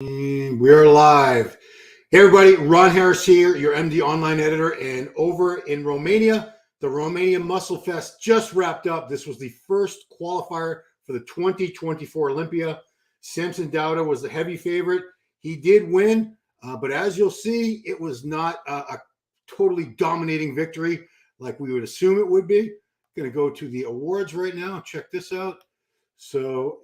And we're live. Hey everybody, Ron Harris here, your MD online editor, and over in Romania, the Romanian Muscle Fest just wrapped up. This was the first qualifier for the 2024 Olympia. Samson Dauda was the heavy favorite. He did win, but as you'll see, it was not a totally dominating victory like we would assume it would be. Going to go to the awards right now. Check this out. So,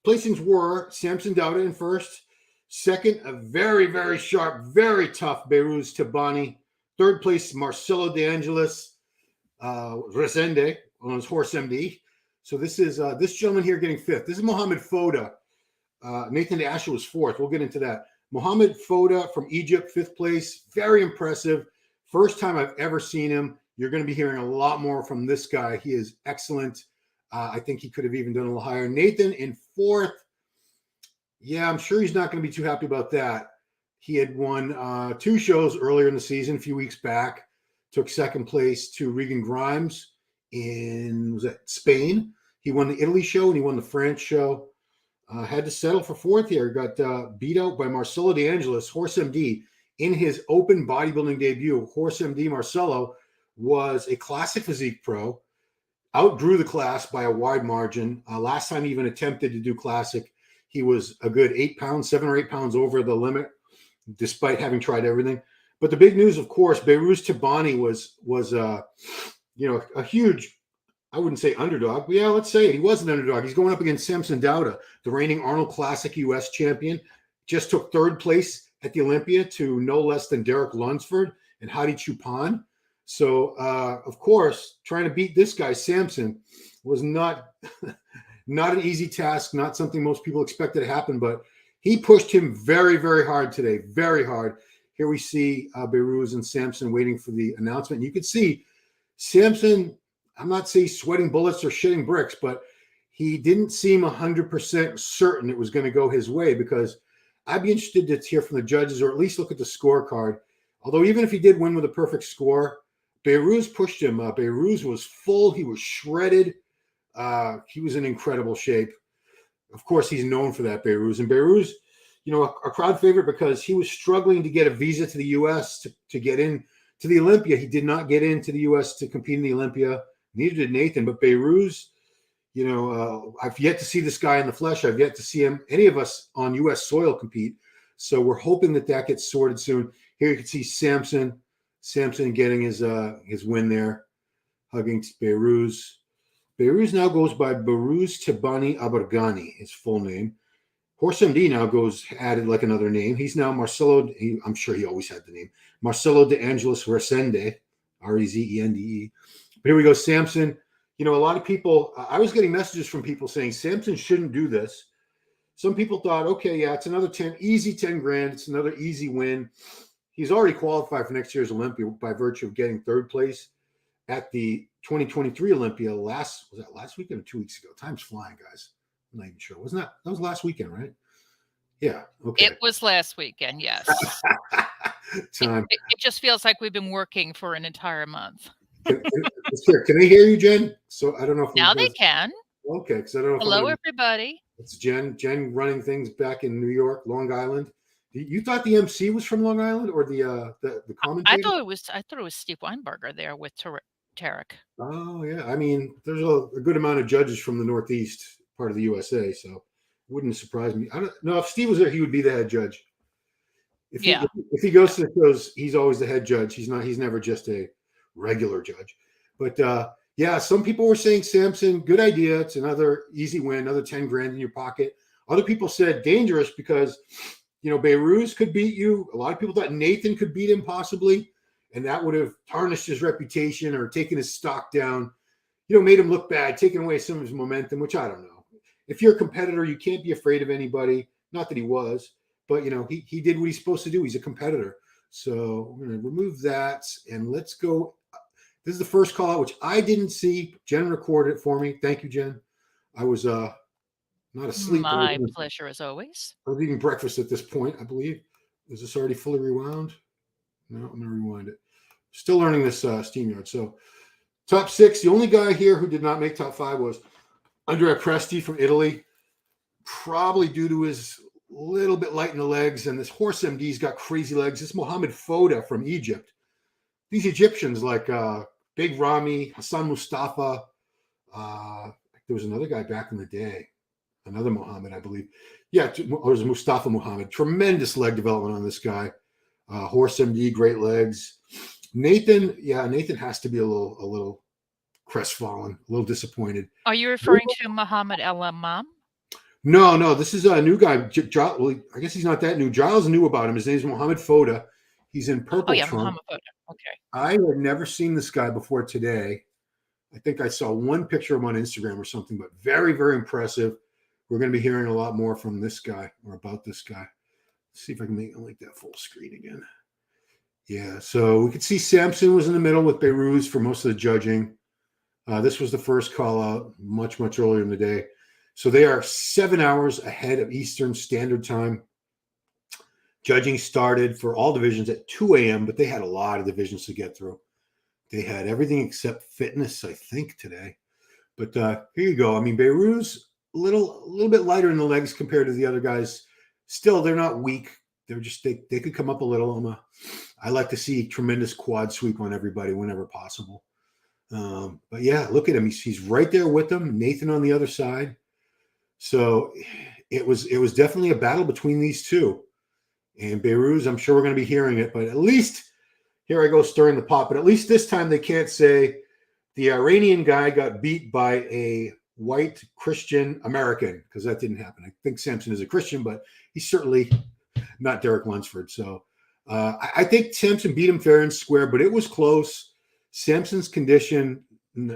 placings were Samson Dauda in first. Second, a very, very sharp, very tough Beiruz Tabani. Third place, Marcelo De Angelis Resende on his horse MD. So this is this gentleman here getting fifth. This is Mohamed Foda. Nathan Asher was fourth. We'll get into that. Mohamed Foda from Egypt, fifth place. Very impressive. First time I've ever seen him. You're going to be hearing a lot more from this guy. He is excellent. I think he could have even done a little higher. Nathan in fourth. Yeah, I'm sure he's not going to be too happy about that. He had won two shows earlier in the season, a few weeks back. Took second place to Regan Grimes in, was that Spain? He won the Italy show and he won the France show. Had to settle for fourth here. Got beat out by Marcelo De Angelis, Horse MD, in his open bodybuilding debut. Horse MD Marcelo was a classic physique pro. Outdrew the class by a wide margin. Last time he even attempted to do classic, he was a good 8 pounds, 7 or 8 pounds over the limit, despite having tried everything. But the big news, of course, Beiruz Tabani was a huge, I wouldn't say underdog, but yeah, let's say it. He was an underdog. He's going up against Samson Dauda, the reigning Arnold Classic US champion. Just took third place at the Olympia to no less than Derek Lunsford and Hadi Chupan. So, of course, trying to beat this guy, Samson, was not an easy task, not something most people expected to happen, but he pushed him very, very hard today, very hard. Here we see Beiruz and Samson waiting for the announcement. You could see Samson, I'm not saying sweating bullets or shitting bricks, but he didn't seem 100% certain it was going to go his way, because I'd be interested to hear from the judges, or at least look at the scorecard. Although even if he did win with a perfect score, Beiruz pushed him. Beiruz was full. He was shredded. He was in incredible shape. Of course, he's known for that, Beiruz. And Beiruz, a crowd favorite because he was struggling to get a visa to the U.S. to get in to the Olympia. He did not get into the U.S. to compete in the Olympia. Neither did Nathan. But Beiruz, I've yet to see this guy in the flesh. I've yet to see any of us on U.S. soil compete. So we're hoping that gets sorted soon. Here you can see Samson getting his win there, hugging Beiruz. Beiruz now goes by Beiruz Tabani Abergani, his full name. Horse MD now added like another name. He's now Marcelo. I'm sure he always had the name Marcelo De Angelis Resende, Rezende. But here we go, Samson. A lot of people. I was getting messages from people saying Samson shouldn't do this. Some people thought, okay, yeah, it's another easy 10 grand. It's another easy win. He's already qualified for next year's Olympia by virtue of getting third place at the 2023 Olympia. Was that last weekend or 2 weeks ago? Time's flying, guys. I'm not even sure. Wasn't that was last weekend, right? Yeah. Okay. It was last weekend, yes. Time. It just feels like we've been working for an entire month. Can they hear you, Jen? So I don't know if now they can. Okay, because I don't know. Hello, everybody. It's Jen running things back in New York, Long Island. You thought the MC was from Long Island, or the commentator? I thought it was Steve Weinberger there with Tarek. Oh yeah, I mean, there's a good amount of judges from the Northeast part of the USA, so it wouldn't surprise me. I don't know if Steve was there; he would be the head judge. If he goes to the shows, he's always the head judge. He's never just a regular judge. But yeah, some people were saying Samson, good idea. It's another easy win, another 10 grand in your pocket. Other people said dangerous because Beiruz could beat you. A lot of people thought Nathan could beat him possibly, and that would have tarnished his reputation or taken his stock down, made him look bad, taken away some of his momentum, which I don't know. If you're a competitor, you can't be afraid of anybody. Not that he was, but he did what he's supposed to do. He's a competitor. So we're going to remove that, and let's go. This is the first call out, which I didn't see. Jen recorded it for me. Thank you, Jen. I was not asleep. My pleasure, as always. I was eating breakfast at this point, I believe. Is this already fully rewound? No, I'm going to rewind it. Still learning this SteamYard. So top 6, the only guy here who did not make top 5 was Andrea Presti from Italy, probably due to his little bit light in the legs. And this Horse MD's got crazy legs. This Mohammed Foda from Egypt. These Egyptians like Big Ramy, Hassan Mustafa. There was another guy back in the day, another Muhammad, I believe. Yeah, it was Mustafa Muhammad. Tremendous leg development on this guy. Horse MD, great legs. Nathan has to be a little crestfallen, a little disappointed. Are you referring to Muhammad El Imam? No, this is a new guy. Well, I guess he's not that new. Giles knew about him. His name's Mohammed Foda. He's in purple trunk. Muhammad Foda. Okay. I had never seen this guy before today. I think I saw one picture of him on Instagram or something, but very, very impressive. We're going to be hearing a lot more from this guy or about this guy. Let's see if I can make that full screen again. Yeah, so we could see Samson was in the middle with Beirut for most of the judging. This was the first call out much, much earlier in the day. So they are 7 hours ahead of Eastern Standard Time. Judging started for all divisions at 2 a.m., but they had a lot of divisions to get through. They had everything except fitness, I think, today. But here you go. I mean, Beirut's a little bit lighter in the legs compared to the other guys. Still, they're not weak. They're just they could come up a little. I like to see tremendous quad sweep on everybody whenever possible. But yeah, look at him. He's right there with them. Nathan on the other side. So it was definitely a battle between these two. And Beirut, I'm sure we're going to be hearing it, but at least here I go stirring the pot. But at least this time they can't say the Iranian guy got beat by a white Christian American, because that didn't happen. I think Samson is a Christian, but he's certainly not Derek Lunsford. So I think Samson beat him fair and square, but it was close. Samson's condition,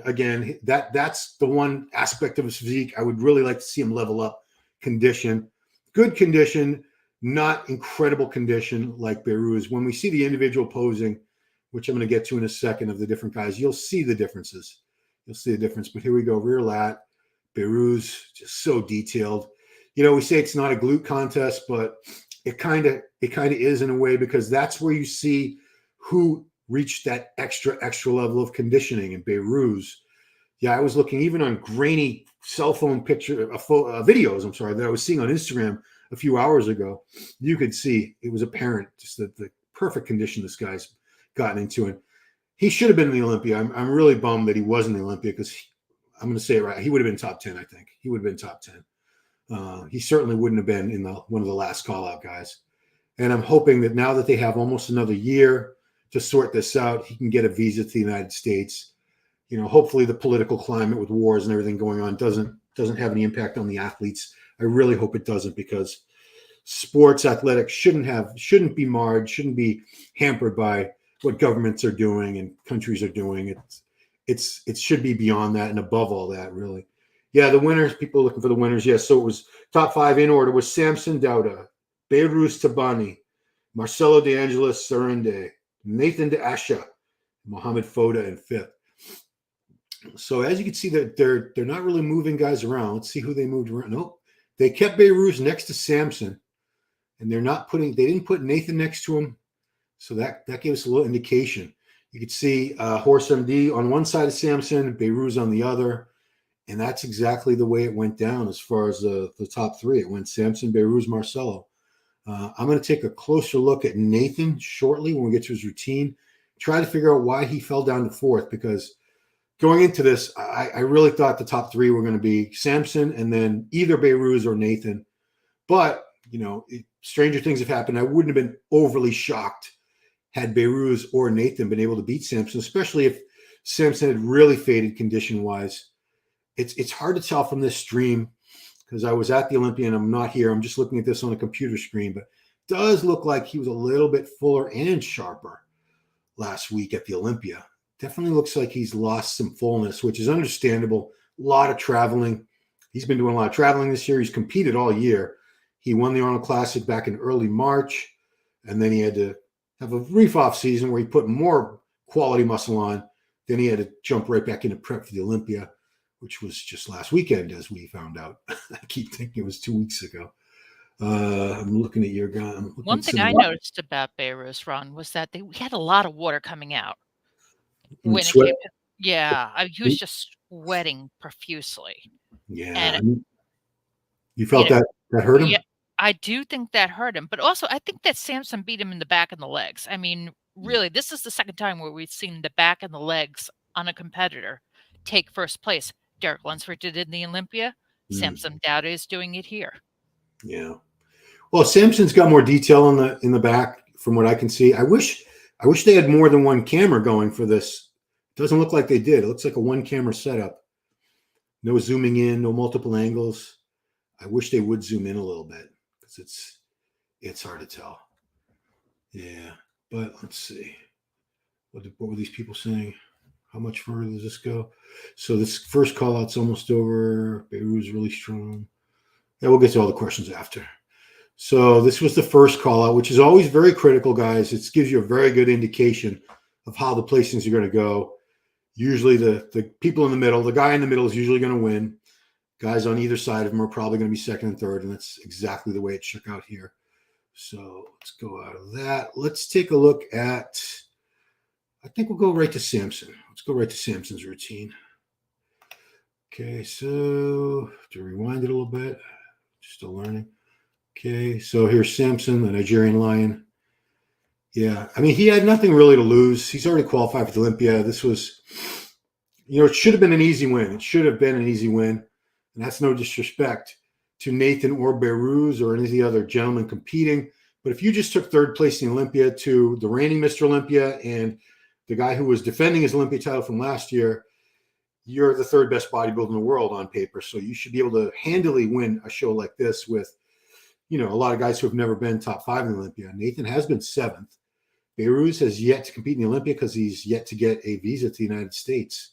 again, that's the one aspect of his physique I would really like to see him level up. Condition, good condition, not incredible condition like Beirut. When we see the individual posing, which I'm going to get to in a second, of the different guys, you'll see the differences. You'll see the difference. But here we go, rear lat. Beirut's just so detailed. You know, we say it's not a glute contest, but it kind of is in a way, because that's where you see who reached that extra level of conditioning. In Beirut's, yeah, I was looking even on grainy cell phone videos, I'm sorry, that I was seeing on Instagram a few hours ago. You could see it was apparent just the perfect condition this guy's gotten into. And he should have been in the Olympia. I'm really bummed that he wasn't in the Olympia, because I'm going to say it right. He would have been top 10, I think. He would have been top 10. He certainly wouldn't have been in one of the last call-out guys. And I'm hoping that now that they have almost another year to sort this out, he can get a visa to the United States. You know, hopefully the political climate with wars and everything going on doesn't have any impact on the athletes. I really hope it doesn't, because sports athletics shouldn't be marred, shouldn't be hampered by what governments are doing and countries are doing. It should be beyond that and above all that, really. Yeah, the winners, people looking for the winners. Yes, so it was top 5 in order was Samson Dauda, Beirut Tabani, Marcelo De Angelis Sarende, Nathan De Asha, Mohammed Foda in 5th. So as you can see, that they're not really moving guys around. Let's see who they moved around. Nope. They kept Beirut next to Samson, and they didn't put Nathan next to him. So that gave us a little indication. You could see Horse MD on one side of Samson, Beirut on the other. And that's exactly the way it went down as far as the top 3. It went Samson, Beirut, Marcelo. I'm going to take a closer look at Nathan shortly when we get to his routine. Try to figure out why he fell down to 4th, because going into this, I really thought the top 3 were going to be Samson and then either Beirut or Nathan. But, you know, stranger things have happened. I wouldn't have been overly shocked had Beirut or Nathan been able to beat Samson, especially if Samson had really faded condition-wise. It's hard to tell from this stream, because I was at the Olympia and I'm not here. I'm just looking at this on a computer screen, but it does look like he was a little bit fuller and sharper last week at the Olympia. Definitely looks like he's lost some fullness, which is understandable. A lot of traveling. He's been doing a lot of traveling this year. He's competed all year. He won the Arnold Classic back in early March, and then he had to have a brief off season where he put more quality muscle on. Then he had to jump right back into prep for the Olympia, which was just last weekend, as we found out. I keep thinking it was 2 weeks ago. I'm looking at your guy. One thing I noticed about Beirut, Ron, was that we had a lot of water coming out when it came. He was just sweating profusely. Yeah, And you felt that hurt him? Yeah, I do think that hurt him, but also I think that Samson beat him in the back and the legs. I mean, really, this is the second time where we've seen the back and the legs on a competitor take first place. Derek Lunsford did it in the Olympia. Samson Dowda is doing it here. Yeah. Well, Samson's got more detail in the back from what I can see. I wish they had more than one camera going for this. It doesn't look like they did. It looks like a one camera setup. No zooming in, no multiple angles. I wish they would zoom in a little bit because it's hard to tell. Yeah, but let's see. What were these people saying? How much further does this go? So this first call out's almost over. Beirut's really strong. Yeah, we'll get to all the questions after. So this was the first call out, which is always very critical, guys. It gives you a very good indication of how the placings are going to go. Usually the people in the middle, the guy in the middle is usually going to win. Guys on either side of him are probably going to be second and third, and that's exactly the way it shook out here. So let's go out of that. Let's take a look at, I think we'll go right to Samson. Let's go right to Samson's routine. Okay, so to rewind it a little bit, still learning. Okay, so here's Samson, the Nigerian Lion. Yeah, I mean, he had nothing really to lose. He's already qualified for the Olympia. This was, it should have been an easy win. It should have been an easy win. And that's no disrespect to Nathan or Beirut or any of the other gentlemen competing. But if you just took third place in the Olympia to the reigning Mr. Olympia and the guy who was defending his Olympia title from last year, you're the third best bodybuilder in the world on paper. So you should be able to handily win a show like this with, a lot of guys who have never been top 5 in the Olympia. Nathan has been 7th. Beirut has yet to compete in the Olympia because he's yet to get a visa to the United States.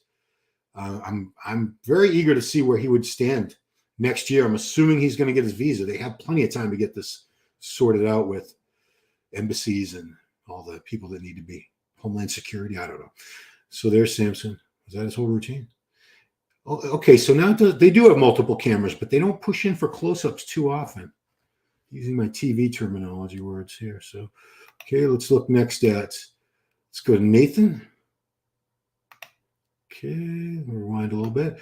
I'm very eager to see where he would stand next year. I'm assuming he's going to get his visa. They have plenty of time to get this sorted out with embassies and all the people that need to be Homeland Security. I don't know. So there's Samson. Is that his whole routine? Oh, okay, so now they do have multiple cameras, but they don't push in for close-ups too often. Using my TV terminology words here. So, okay, let's look next at, let's go to Nathan. Okay, rewind a little bit.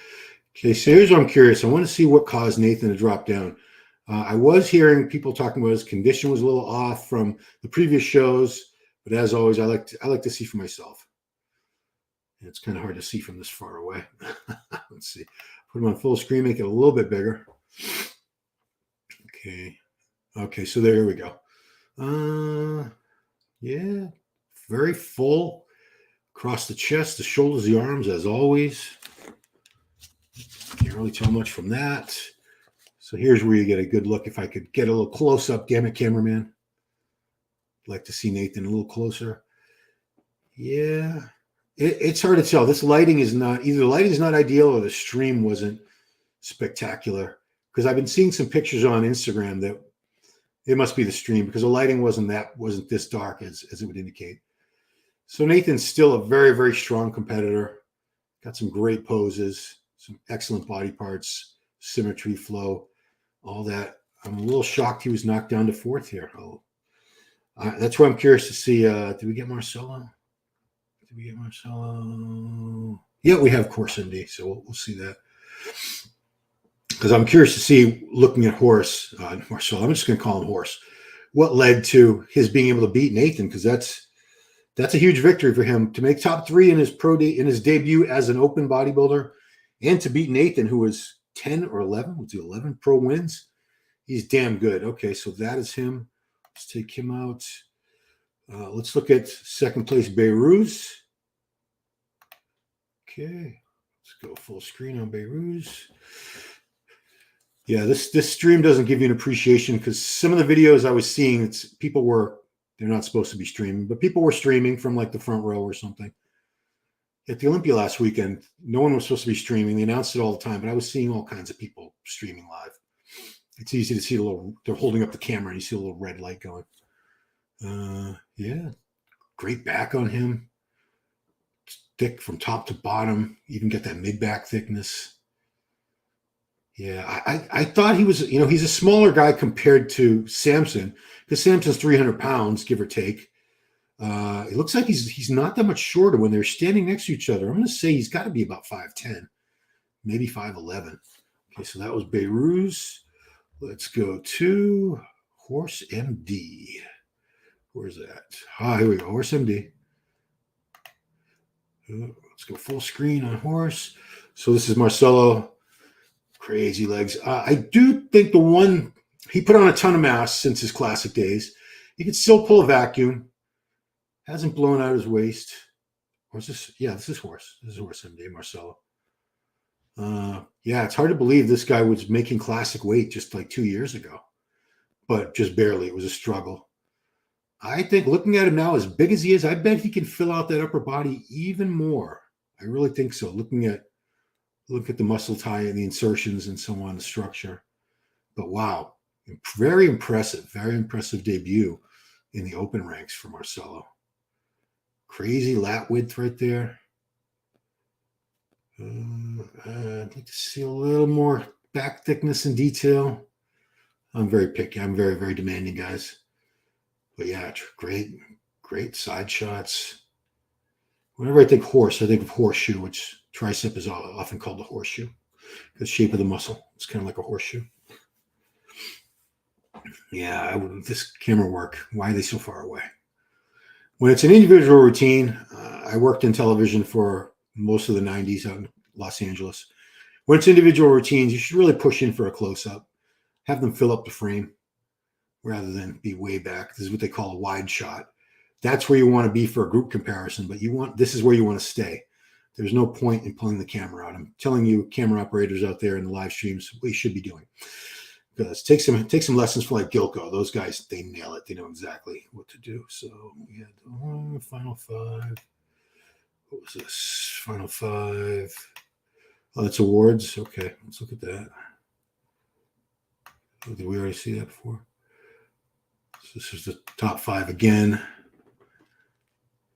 Okay, so here's what I'm curious. I want to see what caused Nathan to drop down. I was hearing people talking about his condition was a little off from the previous shows, but as always, I like to see for myself. And it's kind of hard to see from this far away. Let's see. Put him on full screen, make it a little bit bigger. Okay, so there we go. Yeah, very full. Across the chest, the shoulders, the arms, as always. Can't really tell much from that. So here's where you get a good look. If I could get a little close up, damn it, cameraman. I'd like to see Nathan a little closer. Yeah, it's hard to tell. This lighting is not, either the lighting is not ideal or the stream wasn't spectacular. Because I've been seeing some pictures on Instagram that it must be the stream because the lighting wasn't this dark as it would indicate. So Nathan's still a very, very strong competitor. Got some great poses, some excellent body parts, symmetry, flow, all that. I'm a little shocked he was knocked down to 4th here. That's why I'm curious to see. Did we get Marcelo? Yeah, we have Course MD, so we'll see that. Because I'm curious to see, looking at Marcelo, I'm just going to call him Horse, what led to his being able to beat Nathan, because that's a huge victory for him to make top 3 in his debut as an open bodybuilder, and to beat Nathan, who was 10 or 11. Was he 11 pro wins? He's damn good. Okay, so that is him. Let's take him out. Let's look at second place Beirut. Okay, let's go full screen on Beirut. Yeah, this stream doesn't give you an appreciation because some of the videos I was seeing, they're not supposed to be streaming, but people were streaming from like the front row or something. At the Olympia last weekend, no one was supposed to be streaming. They announced it all the time, but I was seeing all kinds of people streaming live. It's easy to see they're holding up the camera and you see a little red light going. Yeah, great back on him. Thick from top to bottom, even get that mid-back thickness. Yeah, I thought he was, he's a smaller guy compared to Samson, because Samson's 300 pounds, give or take. It looks like he's not that much shorter when they're standing next to each other. I'm going to say he's got to be about 5'10", maybe 5'11". Okay, so that was Beirut. Let's go to Horse MD. Where's that? Ah, here we go. Horse MD. Let's go full screen on horse. So this is Marcelo. Crazy legs. I do think the one, he put on a ton of mass since his classic days. He can still pull a vacuum. Hasn't blown out his waist. Or is this? Yeah, this is horse. This is horse MD, Marcelo. Yeah, it's hard to believe this guy was making classic weight just like 2 years ago, but just barely. It was a struggle. I think looking at him now, as big as he is, I bet he can fill out that upper body even more. I really think so. Look at the muscle tie and the insertions and so on, the structure. But wow, very impressive debut in the open ranks for Marcelo. Crazy lat width right there. I'd like to see a little more back thickness and detail. I'm very picky. I'm very, very demanding, guys. But yeah, great side shots. Whenever I think horse, I think of horseshoe, which tricep is often called the horseshoe. The shape of the muscle. It's kind of like a horseshoe. Yeah, this camera work. Why are they so far away? When it's an individual routine, I worked in television for most of the 90s out in Los Angeles. When it's individual routines, you should really push in for a close-up. Have them fill up the frame rather than be way back. This is what they call a wide shot. That's where you want to be for a group comparison, but this is where you want to stay. There's no point in pulling the camera out. I'm telling you, camera operators out there in the live streams, what you should be doing. Because take some lessons from like Gilko. Those guys, they nail it. They know exactly what to do. So we had the final five. What was this? Final five. Oh, that's awards. Okay, let's look at that. Oh, did we already see that before? So this is the top five again.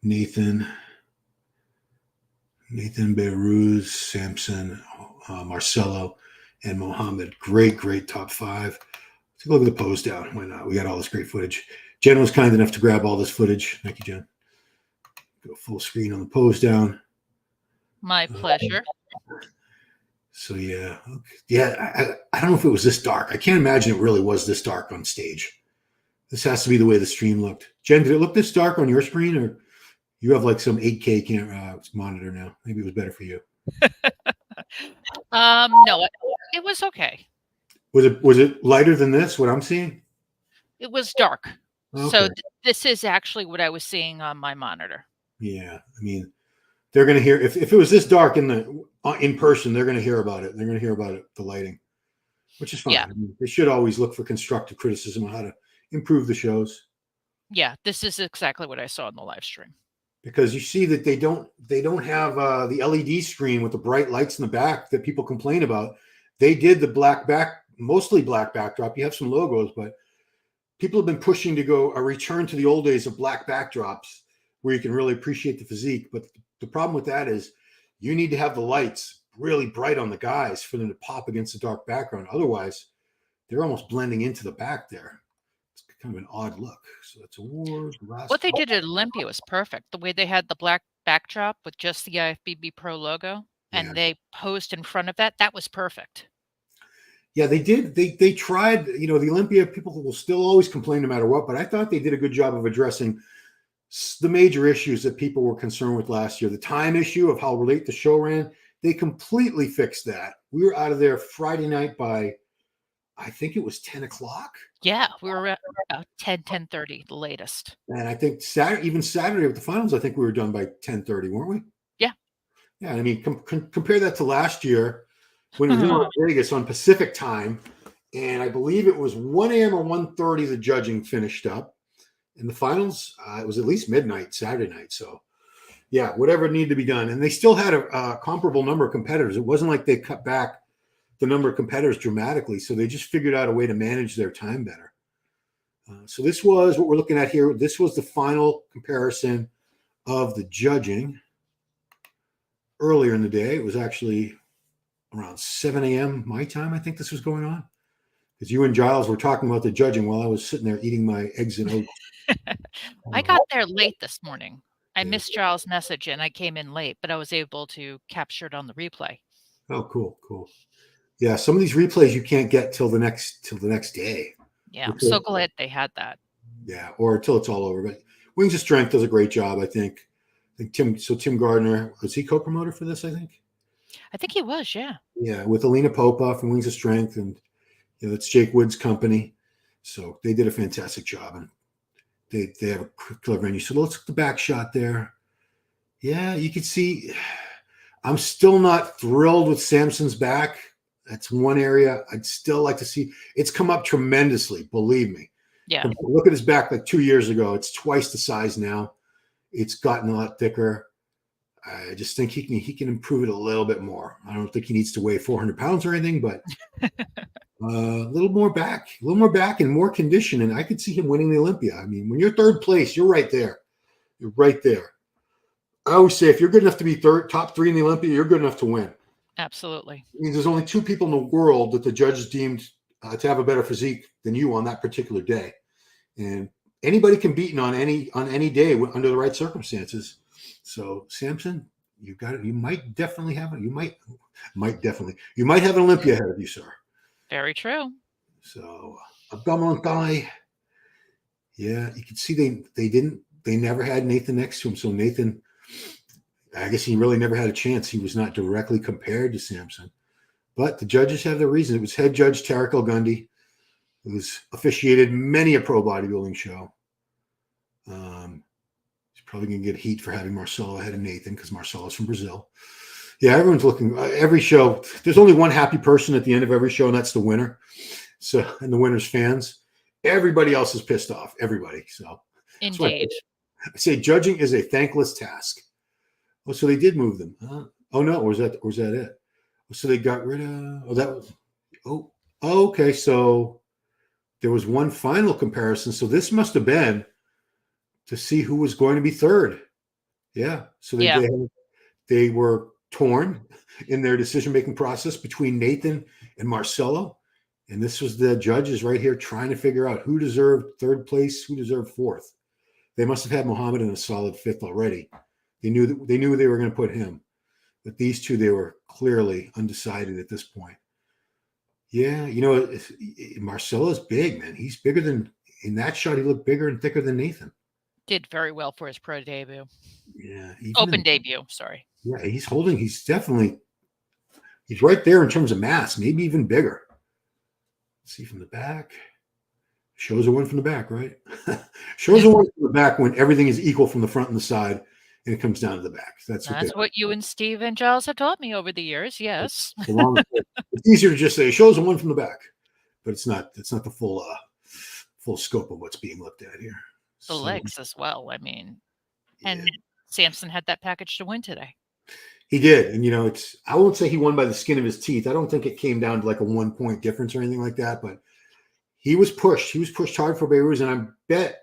Nathan, Beiruz, Samson, Marcelo, and Mohammed. Great top five. Take a look at the pose down. Why not? We got all this great footage. Jen was kind enough to grab all this footage. Thank you, Jen. Go full screen on the pose down. My pleasure. So yeah. I don't know if it was this dark. I can't imagine it really was this dark on stage. This has to be the way the stream looked. Jen, did it look this dark on your screen, or you have like some 8K camera monitor now? Maybe it was better for you. No, it was okay. Was it lighter than this? What I'm seeing? It was dark. Okay. So this is actually what I was seeing on my monitor. Yeah, I mean, they're going to hear if it was this dark in person, they're going to hear about it. They're going to hear about it, the lighting, which is fine. Yeah. I mean, they should always look for constructive criticism on how to improve the shows. Yeah, this is exactly what I saw in the live stream. Because you see that they don't have the LED screen with the bright lights in the back that people complain about. They did the mostly black backdrop. You have some logos, but people have been pushing to go a return to the old days of black backdrops where you can really appreciate the physique. But the problem with that is you need to have the lights really bright on the guys for them to pop against the dark background. Otherwise, they're almost blending into the back there. It's kind of an odd look. So that's award. What they did at Olympia was perfect. The way they had the black backdrop with just the IFBB Pro logo and they posed in front of that was perfect. Yeah, they did. They tried, the Olympia people will still always complain no matter what, but I thought they did a good job of addressing the major issues that people were concerned with last year. The time issue of how late the show ran, they completely fixed that. We were out of there Friday night by, I think it was 10 o'clock. Yeah, we were at 10:30, the latest. And I think Saturday with the finals, I think we were done by 10:30, weren't we? Yeah. Yeah, I mean, compare that to last year when we were in Vegas on Pacific time, and I believe it was 1 a.m. or 1:30 the judging finished up. In the finals, it was at least midnight Saturday night. So, yeah, whatever needed to be done. And they still had a comparable number of competitors. It wasn't like they cut back the number of competitors dramatically. So they just figured out a way to manage their time better. So this was what we're looking at here. This was the final comparison of the judging earlier in the day. It was actually around 7 a.m. my time. I think this was going on. Because you and Giles were talking about the judging while I was sitting there eating my eggs and oats. I got there late this morning. I missed Giles' message and I came in late, but I was able to capture it on the replay. Oh, cool. Yeah, some of these replays you can't get till the next day. Yeah, I'm so glad they had that. Yeah, or until it's all over. But Wings of Strength does a great job, I think. Tim Gardner, was he co-promoter for this, I think? I think he was, yeah. Yeah, with Alina Popov from Wings of Strength, and it's Jake Wood's company. So they did a fantastic job, and they have a killer venue. So let's look at the back shot there. Yeah, you can see. I'm still not thrilled with Samson's back. That's one area I'd still like to see. It's come up tremendously, believe me. Yeah. Look at his back like 2 years ago. It's twice the size now. It's gotten a lot thicker. I just think he can improve it a little bit more. I don't think he needs to weigh 400 pounds or anything, but a little more back and more condition. And I could see him winning the Olympia. I mean, when you're third place, you're right there. You're right there. I always say, if you're good enough to be top three in the Olympia, you're good enough to win. Absolutely. It means there's only 2 people in the world that the judges deemed to have a better physique than you on that particular day. And anybody can beat on any day under the right circumstances. So Samson, you got it. You might definitely have it. You might have an Olympia ahead of you, sir. Very true. So abdominal thigh. Yeah, you can see they never had Nathan next to him. So Nathan, I guess he really never had a chance. He was not directly compared to Samson. But the judges have their reason. It was head judge Tarek El Gundy, who's officiated many a pro bodybuilding show. He's probably going to get heat for having Marcelo ahead of Nathan because Marcelo's from Brazil. Yeah, everyone's looking. Every show, there's only one happy person at the end of every show, and that's the winner. So, and the winner's fans. Everybody else is pissed off. Everybody. So, indeed. I say judging is a thankless task. Oh, so they did move them. Oh no, or was that it? So they got rid of. Okay. So there was one final comparison. So this must have been to see who was going to be third. Yeah. So they were torn in their decision-making process between Nathan and Marcelo. And this was the judges right here trying to figure out who deserved third place, who deserved fourth. They must have had Muhammad in a solid fifth already. They knew they were going to put him. But these two, they were clearly undecided at this point. Yeah, Marcelo's big, man. He's bigger than, in that shot, he looked bigger and thicker than Nathan. Did very well for his pro debut. Yeah. Open debut, sorry. Yeah, he's right there in terms of mass, maybe even bigger. Let's see from the back. Shows a win from the back, right? Shows a win from the back when everything is equal from the front and the side, and it comes down to the back. That's what you and Steve and Giles have taught me over the years. Yes. It's easier to just say shows a win from the back, but it's not the full scope of what's being looked at here. The legs as well. I mean, and Samson had that package to win today. He did. And, I won't say he won by the skin of his teeth. I don't think it came down to like a 1-point difference or anything like that, but he was pushed. He was pushed hard for Beirut. And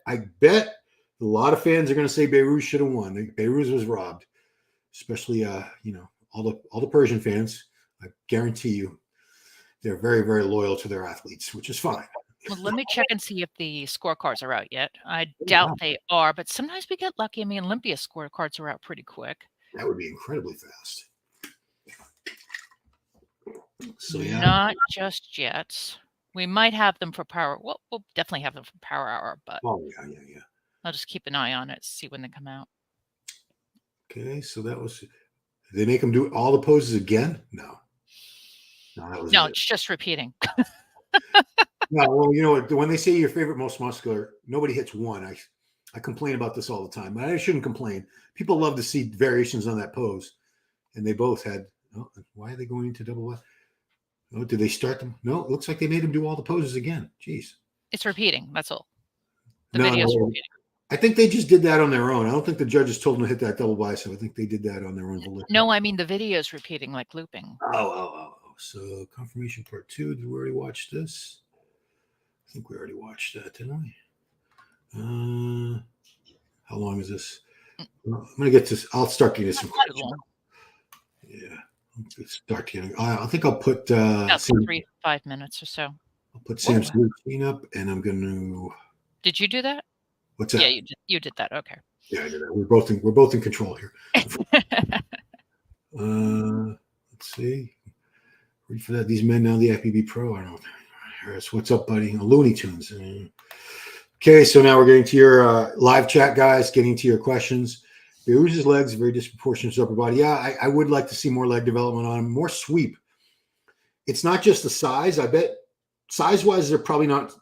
I bet a lot of fans are going to say Beirut should have won. Beirut was robbed, especially, all the Persian fans. I guarantee you they're very, very loyal to their athletes, which is fine. Well, let me check and see if the scorecards are out yet. I doubt they are, but sometimes we get lucky. I mean, Olympia scorecards are out pretty quick. That would be incredibly fast. So yeah. Not just yet. We might have them for Power. Well, we'll definitely have them for Power Hour, but yeah. I'll just keep an eye on it, see when they come out. Okay, so that was. Did they make them do all the poses again? No, that was. No, it's just repeating. No, well, when they say your favorite most muscular, nobody hits one. I complain about this all the time, but I shouldn't complain. People love to see variations on that pose, and they both had. Oh, why are they going into double left? Oh, did they start them? No, it looks like they made them do all the poses again. Jeez. It's repeating. That's all. The video's repeating. I think they just did that on their own. I don't think the judges told them to hit that double bicep. I think they did that on their own volition. No, I mean the video's repeating, like looping. Oh. So confirmation part 2. Did we already watch this? I think we already watched that, didn't we? How long is this? I'm going to get this. I'll start getting some questions. Yeah. Start getting. I think I'll put about 3-5 minutes or so. I'll put Sam's routine up, and I'm going to. Did you do that? What's that? Yeah, you did that. Okay. Yeah, I did that. We're both in control here. Let's see. Read for that. These men now the FBB Pro. I don't know. Harris, what's up, buddy? Looney Tunes. Okay, so now we're getting to your live chat, guys, getting to your questions. Beruse's legs, very disproportionate to upper body. Yeah, I would like to see more leg development on him, more sweep. It's not just the size. I bet size-wise, they're probably not,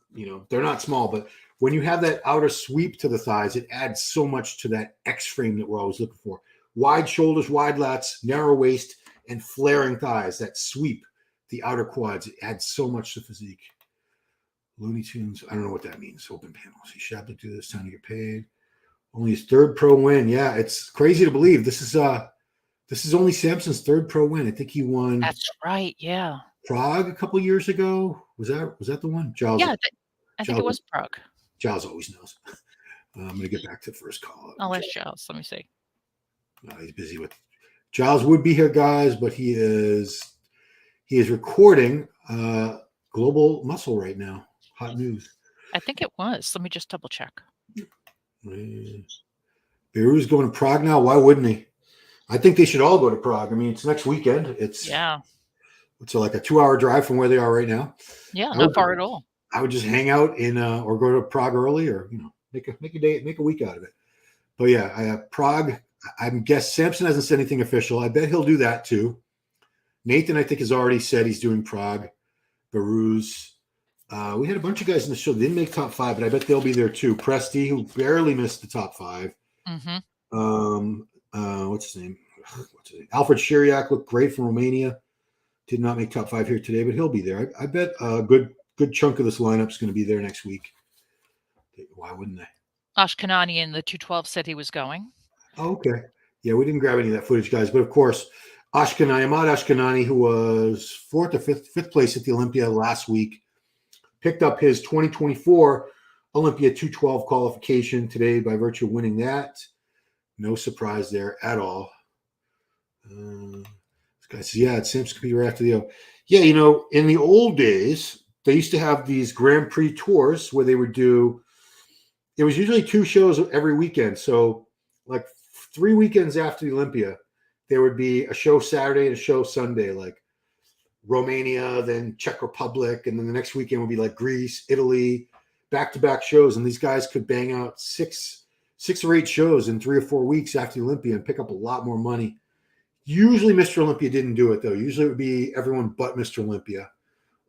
they're not small, but when you have that outer sweep to the thighs, it adds so much to that X frame that we're always looking for. Wide shoulders, wide lats, narrow waist, and flaring thighs. That sweep, the outer quads, it adds so much to physique. Looney Tunes, I don't know what that means. Open panels. He should have to do this, time to get paid. Only his third pro win. Yeah, it's crazy to believe. This is only Samson's third pro win. I think he won. That's right. Yeah. Prague a couple years ago. Was that the one? Giles, yeah, I think it was Prague. Giles always knows. I'm going to get back to the first call. I'll ask Giles. Let me see. He's busy with. Giles would be here, guys, but he is recording Global Muscle right now. Hot news. I think it was. Let me just double check. Beru's going to Prague now. Why wouldn't he? I think they should all go to Prague. I mean, it's next weekend. It's like a 2-hour drive from where they are right now. Yeah, not far at all. I would just hang out in or go to Prague early, or make a week out of it. But yeah, I have Prague. I guess Samson hasn't said anything official. I bet he'll do that too. Nathan, I think, has already said he's doing Prague. Beru's. We had a bunch of guys in the show that didn't make top 5, but I bet they'll be there too. Presti, who barely missed the top 5. Mm-hmm. What's his name? Alfred Shiriak looked great from Romania. Did not make top 5 here today, but he'll be there. I bet a good chunk of this lineup is going to be there next week. Why wouldn't they? Ashkenani in the 212 said he was going. Oh, okay. Yeah, we didn't grab any of that footage, guys. But of course, Ahmad Ashkenani, who was 4th or 5th place at the Olympia last week, picked up his 2024 Olympia 212 qualification today by virtue of winning that. No surprise there at all. This guy says, yeah, it seems to be right after the. Yeah, in the old days, they used to have these Grand Prix tours where they would do. It was usually 2 shows every weekend. So, like 3 weekends after the Olympia, there would be a show Saturday and a show Sunday, like Romania, then Czech Republic, and then the next weekend would be like Greece, Italy, back-to-back shows. And these guys could bang out 6 or 8 shows in 3 or 4 weeks after the Olympia and pick up a lot more money. Usually Mr. Olympia didn't do it, though. Usually it would be everyone but Mr. Olympia.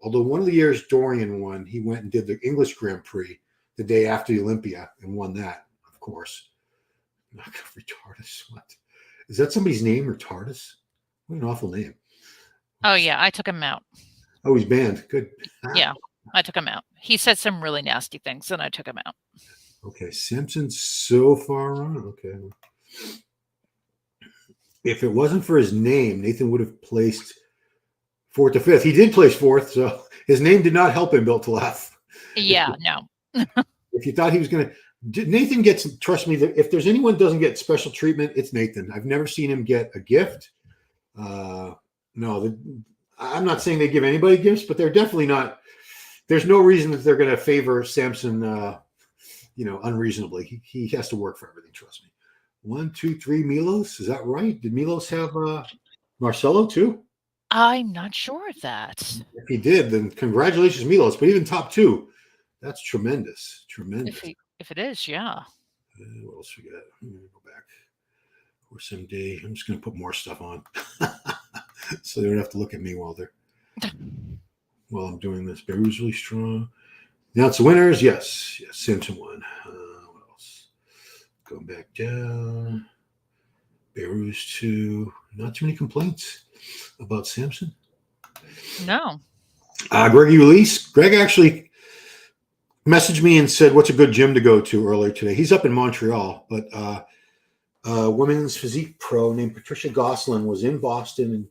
Although one of the years Dorian won, he went and did the English Grand Prix the day after the Olympia and won that, of course. Not Retardus. What? Is that somebody's name, Retardus? What an awful name. Oh, yeah. I took him out. Oh, he's banned. Good. Yeah, I took him out. He said some really nasty things, and I took him out. Okay, Simpson's so far on. Okay. If it wasn't for his name, Nathan would have placed 4th or 5th. He did place 4th, so his name did not help him, Built to Laugh. Yeah, no. If you thought he was going to, Nathan gets. Trust me, that if there's anyone who doesn't get special treatment, it's Nathan. I've never seen him get a gift. No, I'm not saying they give anybody gifts, but they're definitely not. There's no reason that they're going to favor Samson, unreasonably. He has to work for everything. Trust me. 1, 2, 3, Milos. Is that right? Did Milos have Marcelo too? I'm not sure of that. If he did, then congratulations, Milos. But even top 2, that's tremendous. Tremendous. If it is, yeah. What else we got? I'm going to go back. Course MD. I'm just going to put more stuff on. So they don't have to look at me while I'm doing this. Beru's really strong. Now it's the winners. Yes. Samson won. What else? Going back down. Beru's 2. Not too many complaints about Samson. No. Greg Ulysse. Greg actually messaged me and said, what's a good gym to go to earlier today? He's up in Montreal, but women's physique pro named Patricia Goslin was in Boston, and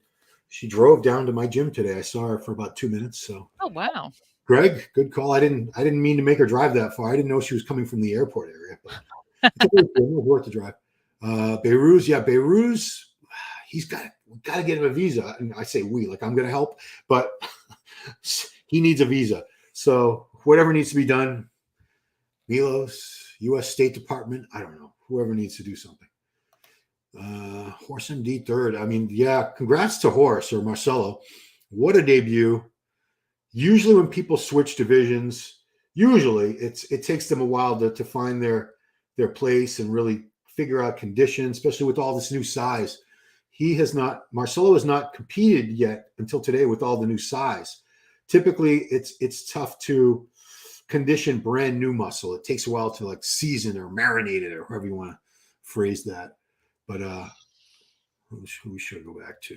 she drove down to my gym today. I saw her for about 2 minutes. So, oh wow, Greg, good call. I didn't mean to make her drive that far. I didn't know she was coming from the airport area, but it was worth the drive. Beiruz, he's got to get him a visa. And I say we, like I'm going to help, but he needs a visa. So whatever needs to be done, Milos, U.S. State Department, I don't know, whoever needs to do something. Horse MD 3rd. I mean, yeah, congrats to Horse or Marcelo. What a debut. Usually when people switch divisions, usually it takes them a while to find their place and really figure out conditions, especially with all this new size. Marcelo has not competed yet until today with all the new size. Typically it's tough to condition brand new muscle. It takes a while to like season or marinate it, or however you want to phrase that. But who we should go back to?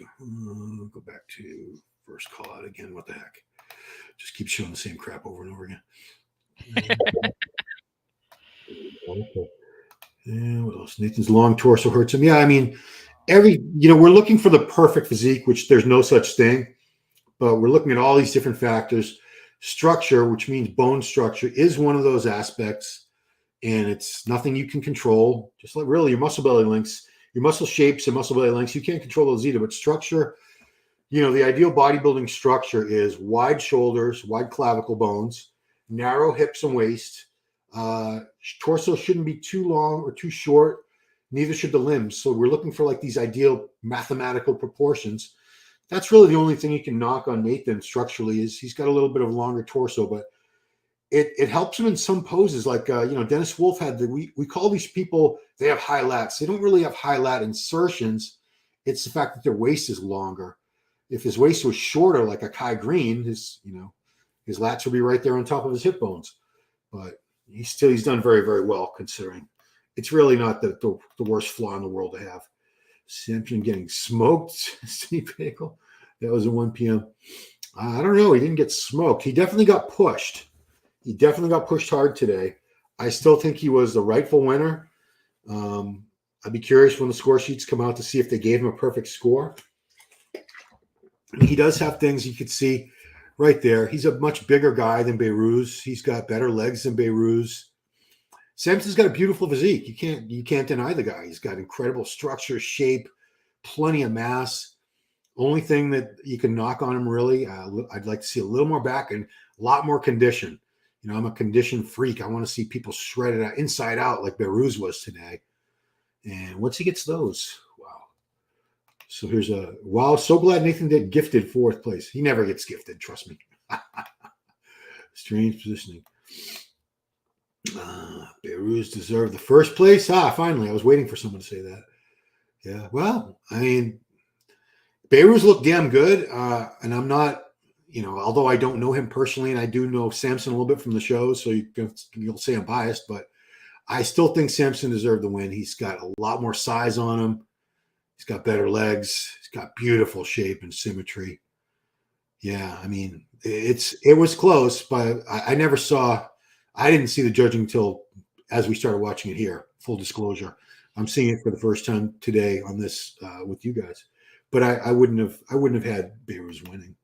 Go back to first call out again. What the heck? Just keep showing the same crap over and over again. Okay. And what else? Nathan's long torso hurts him. Yeah, I mean, we're looking for the perfect physique, which there's no such thing, but we're looking at all these different factors. Structure, which means bone structure, is one of those aspects, and it's nothing you can control. Just like really your muscle belly lengths, your muscle shapes and muscle belly lengths, you can't control those either. But structure, the ideal bodybuilding structure is wide shoulders, wide clavicle bones, narrow hips and waist. Torso shouldn't be too long or too short. Neither should the limbs. So we're looking for like these ideal mathematical proportions. That's really the only thing you can knock on Nathan structurally, is he's got a little bit of a longer torso, but it helps him in some poses. Like, Dennis Wolf had we call these people, they have high lats. They don't really have high lat insertions. It's the fact that their waist is longer. If his waist was shorter, like a Kai Green, his lats would be right there on top of his hip bones. But he's done very, very well, considering it's really not the worst flaw in the world to have. Simpson getting smoked. Steve Bagel. That was at 1 p.m. I don't know. He didn't get smoked. He definitely got pushed. He definitely got pushed hard today. I still think he was the rightful winner. I'd be curious when the score sheets come out to see if they gave him a perfect score. He does have things you could see right there. He's a much bigger guy than Beiruz. He's got better legs than Beiruz. Samson's got a beautiful physique. You can't deny the guy. He's got incredible structure, shape, plenty of mass. Only thing that you can knock on him, really, I'd like to see a little more back and a lot more condition. I'm a condition freak. I want to see people shredded out, inside out, like Beiruz was today. And once he gets those, wow. So here's so glad Nathan did gifted 4th place. He never gets gifted, trust me. Strange positioning. Beiruz deserved the 1st place. Finally, I was waiting for someone to say that. Yeah, well, I mean, Beiruz looked damn good, and I'm not, although I don't know him personally, and I do know Samson a little bit from the show, so you'll say I'm biased, but I still think Samson deserved the win. He's got a lot more size on him. He's got better legs. He's got beautiful shape and symmetry. Yeah, I mean, it was close, but I didn't see the judging until as we started watching it here. Full disclosure, I'm seeing it for the first time today on this with you guys. But I wouldn't have had Beiruz winning.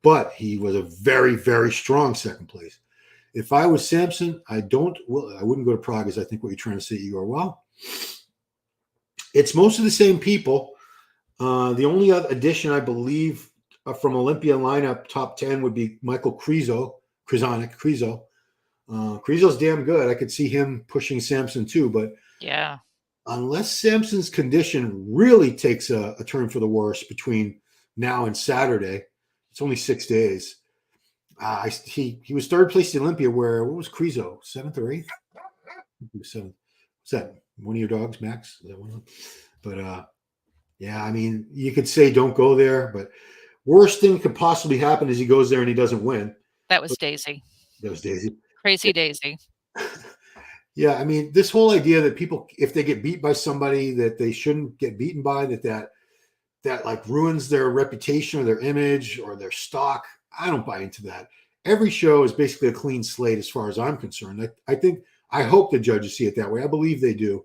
But he was a very, very strong 2nd place. If I was Samson, I wouldn't go to Prague, as I think what you're trying to say, Igor. Well, it's most of the same people. The only other addition, I believe, from Olympia lineup top 10 would be Michael Krizo. Krizo's damn good. I could see him pushing Samson too, but yeah, unless Samson's condition really takes a turn for the worse between now and Saturday, it's only 6 days. He was 3rd place in Olympia. What was Krizo? 7th or 8th? He was 7th. What's that? One of your dogs, Max? Is that one of them? But yeah, I mean, you could say don't go there, but worst thing could possibly happen is he goes there and he doesn't win. That was Daisy. That was Daisy. Crazy Daisy. Yeah, I mean, this whole idea that people, if they get beat by somebody that they shouldn't get beaten by, that like ruins their reputation or their image or their stock, I don't buy into that. Every show is basically a clean slate as far as I'm concerned. I hope the judges see it that way. I believe they do.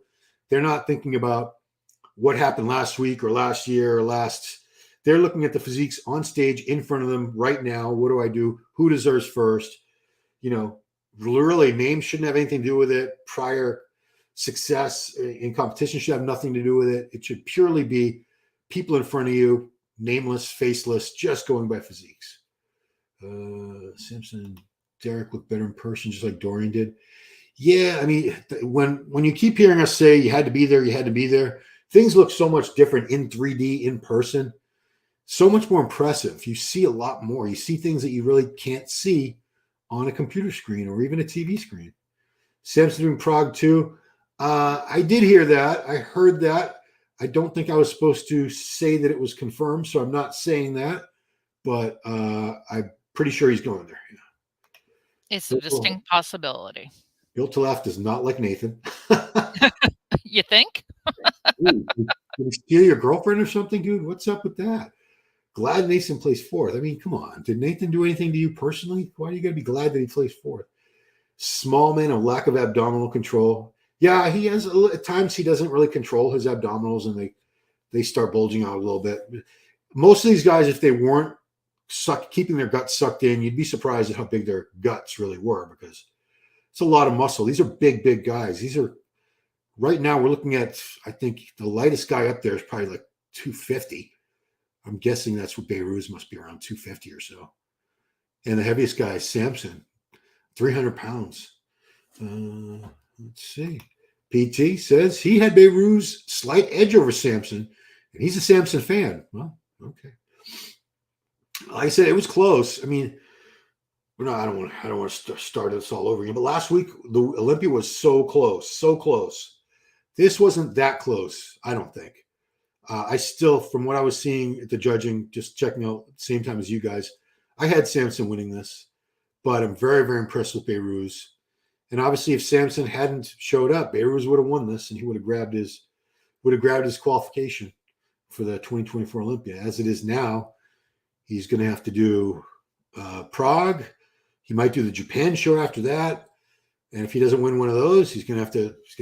They're not thinking about what happened last week or last year or they're looking at the physiques on stage in front of them right now. What do I do? Who deserves first? Really, names shouldn't have anything to do with it. Prior success in competition should have nothing to do with it. It should purely be people in front of you, nameless, faceless, just going by physiques. Simpson and Derek look better in person, just like Dorian did. Yeah, I mean, when you keep hearing us say you had to be there, things look so much different in 3D in person. so much more impressive. You see a lot more. You see things that you really can't see on a computer screen or even a TV screen. Samson doing Prague too. I did hear that. I heard that. I don't think I was supposed to say that it was confirmed, so I'm not saying that. But I'm pretty sure he's going there. It's a distinct possibility. Bill Talaf does not like Nathan. You think? Ooh, did he steal your girlfriend or something, dude? What's up with that? Glad Nathan plays fourth. I mean, come on. Did Nathan do anything to you personally? Why are you going to be glad that he plays fourth? Small man, a lack of abdominal control. Yeah, he has at times he doesn't really control his abdominals, and they start bulging out a little bit. Most of these guys, if they weren't keeping their guts sucked in, you'd be surprised at how big their guts really were, because it's a lot of muscle. These are big guys. These are right now we're looking at, I think the lightest guy up there is probably like 250. I'm guessing that's what Beirut must be, around 250 or so. And the heaviest guy is Samson, 300 pounds. Let's see. PT says he had Beirut's slight edge over Samson, and he's a Samson fan. Well, okay. Like I said, it was close. I mean, no, I don't want to start this all over again. But last week, the Olympia was so close, so close. This wasn't that close, I don't think. I still, from what I was seeing at the judging, just checking out at the same time as you guys, I had Samson winning this, but I'm very, very impressed with Beirut. And obviously, if Samson hadn't showed up, Beirut would have won this, and he would have grabbed his qualification for the 2024 Olympia. As it is now, he's going to have to do Prague. He might do the Japan show after that, and if he doesn't win one of those, he's going to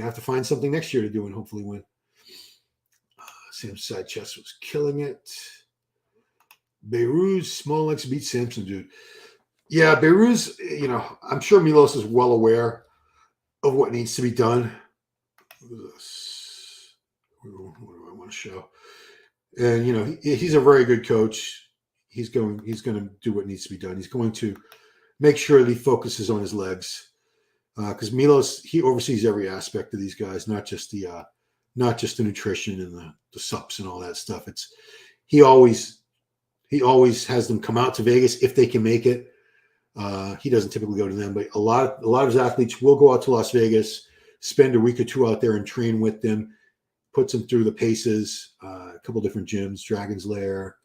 have to find something next year to do and hopefully win. Sam's side chest was killing it. Beirut's small legs beat Samson, dude. Yeah, Beirut's, I'm sure Milos is well aware of what needs to be done. What do I want to show? And, he's a very good coach. He's going to do what needs to be done. He's going to make sure that he focuses on his legs, because Milos, he oversees every aspect of these guys, not just the nutrition and the sups and all that stuff. He always has them come out to Vegas if they can make it. He doesn't typically go to them, but a lot of his athletes will go out to Las Vegas, spend a week or two out there and train with them, puts them through the paces, a couple different gyms, Dragon's Lair.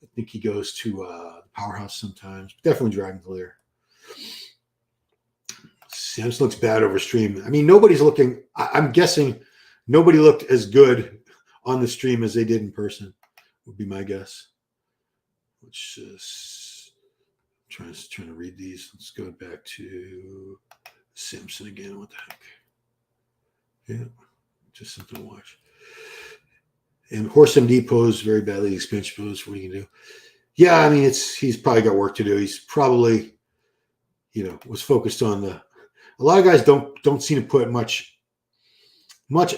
I think he goes to Powerhouse sometimes, but definitely Dragon's Lair. Samson looks bad over stream. I mean, nobody's looking. I'm guessing nobody looked as good on the stream as they did in person, would be my guess. Which is trying to read these. Let's go back to Samson again. What the heck? Yeah, just something to watch. And Horse MD posed very badly. Expansion pose. What are you gonna do? Yeah, I mean, he's probably got work to do. He's probably, was focused on a lot of guys don't seem to put much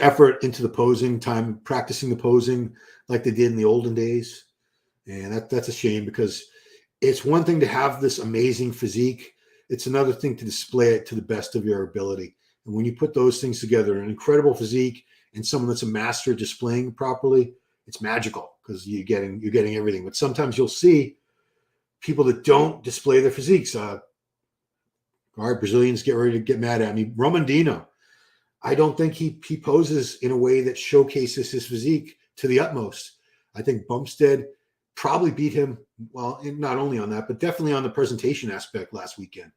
effort into the posing time, practicing the posing like they did in the olden days. And that's a shame, because it's one thing to have this amazing physique. It's another thing to display it to the best of your ability. And when you put those things together, an incredible physique and someone that's a master displaying properly, it's magical, because you're getting everything. But sometimes you'll see people that don't display their physiques. All right, Brazilians get ready to get mad at me. Romandino, I don't think he poses in a way that showcases his physique to the utmost. I think Bumstead probably beat him, well, not only on that, but definitely on the presentation aspect last weekend.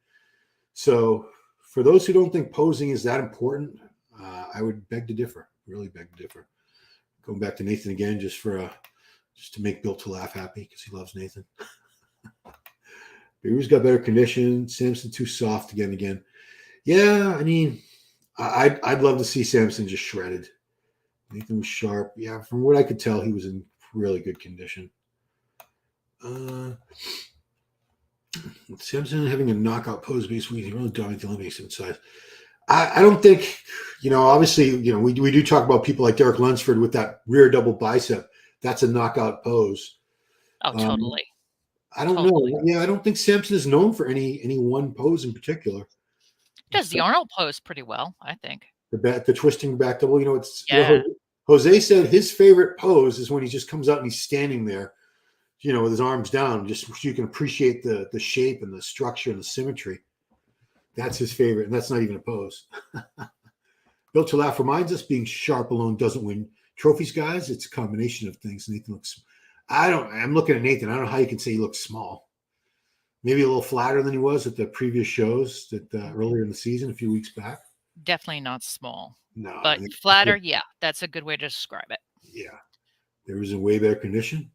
So for those who don't think posing is that important, I would beg to differ, really beg to differ. Going back to Nathan again, just to make Bill Talaf happy, because he loves Nathan. Beirut's got better condition. Samson too soft again. Yeah, I mean, I'd love to see Samson just shredded. Nathan was sharp. Yeah, from what I could tell, he was in really good condition. Samson having a knockout pose based week, he really dominated the Olympics inside. I don't think, obviously, we do talk about people like Derek Lunsford with that rear double bicep. That's a knockout pose. Oh, totally. I don't know. Yeah, I don't think Samson is known for any one pose in particular. Does the Arnold pose pretty well, I think. The twisting back double. Jose said his favorite pose is when he just comes out and he's standing there, with his arms down, just so you can appreciate the shape and the structure and the symmetry. That's his favorite, and that's not even a pose. Built to laugh reminds us being sharp alone doesn't win trophies, guys. It's a combination of things. Nathan looks. I'm looking at Nathan. I don't know how you can say he looks small. Maybe a little flatter than he was at the previous shows that earlier in the season, a few weeks back. Definitely not small. No, But flatter, yeah, that's a good way to describe it. Yeah, there was in way better condition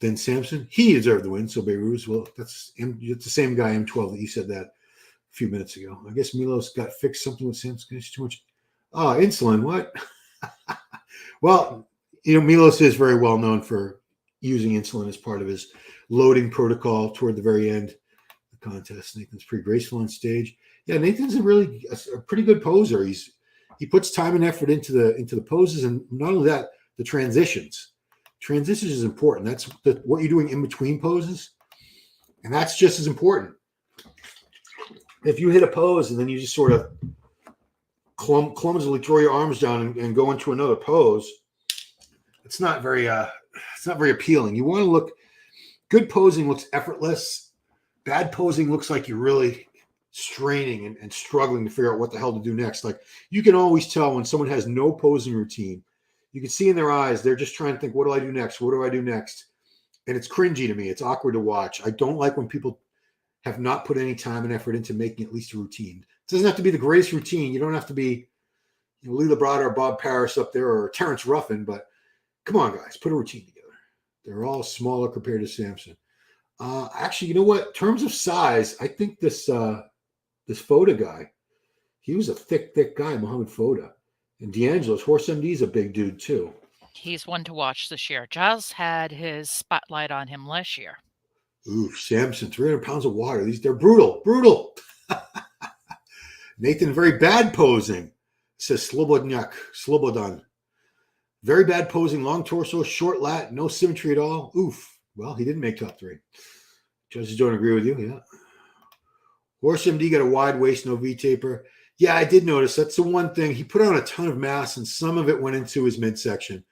than Samson. He deserved the win. So Beirut, well, it's the same guy, M12, that you said that a few minutes ago. I guess Milos got fixed something with Samson. It's too much. Oh, insulin. What? Well, Milos is very well known for using insulin as part of his loading protocol toward the very end of the contest. Nathan's pretty graceful on stage. Yeah, Nathan's a pretty good poser. He puts time and effort into the poses, and not only that, the transitions. Transitions is important. That's what you're doing in between poses, and that's just as important. If you hit a pose and then you just sort of clumsily throw your arms down and go into another pose, it's not very appealing. You want to look good. Posing looks effortless. Bad posing looks like you're really straining and struggling to figure out what the hell to do next. Like, you can always tell when someone has no posing routine. You can see in their eyes they're just trying to think, what do I do next? What do I do next? And it's cringy to me. It's awkward to watch. I don't like when people have not put any time and effort into making at least a routine. It doesn't have to be the greatest routine. You don't have to be Lee Labrada or Bob Paris up there or Terrence Ruffin, but come on, guys, put a routine together. They're all smaller compared to Samson. Actually, you know what? In terms of size, I think this Foda guy, he was a thick guy, Mohammed Foda. And D'Angelo's Horse MD is a big dude too. He's one to watch this year. Giles had his spotlight on him last year. Ooh, Samson, 300 pounds of water. They're brutal. Nathan, very bad posing, says Slobodan. Very bad posing, long torso, short lat, no symmetry at all. Oof. Well, he didn't make top 3. Judges don't agree with you, yeah. Horse MD got a wide waist, no V-taper. Yeah, I did notice. That's the one thing. He put on a ton of mass, and some of it went into his midsection.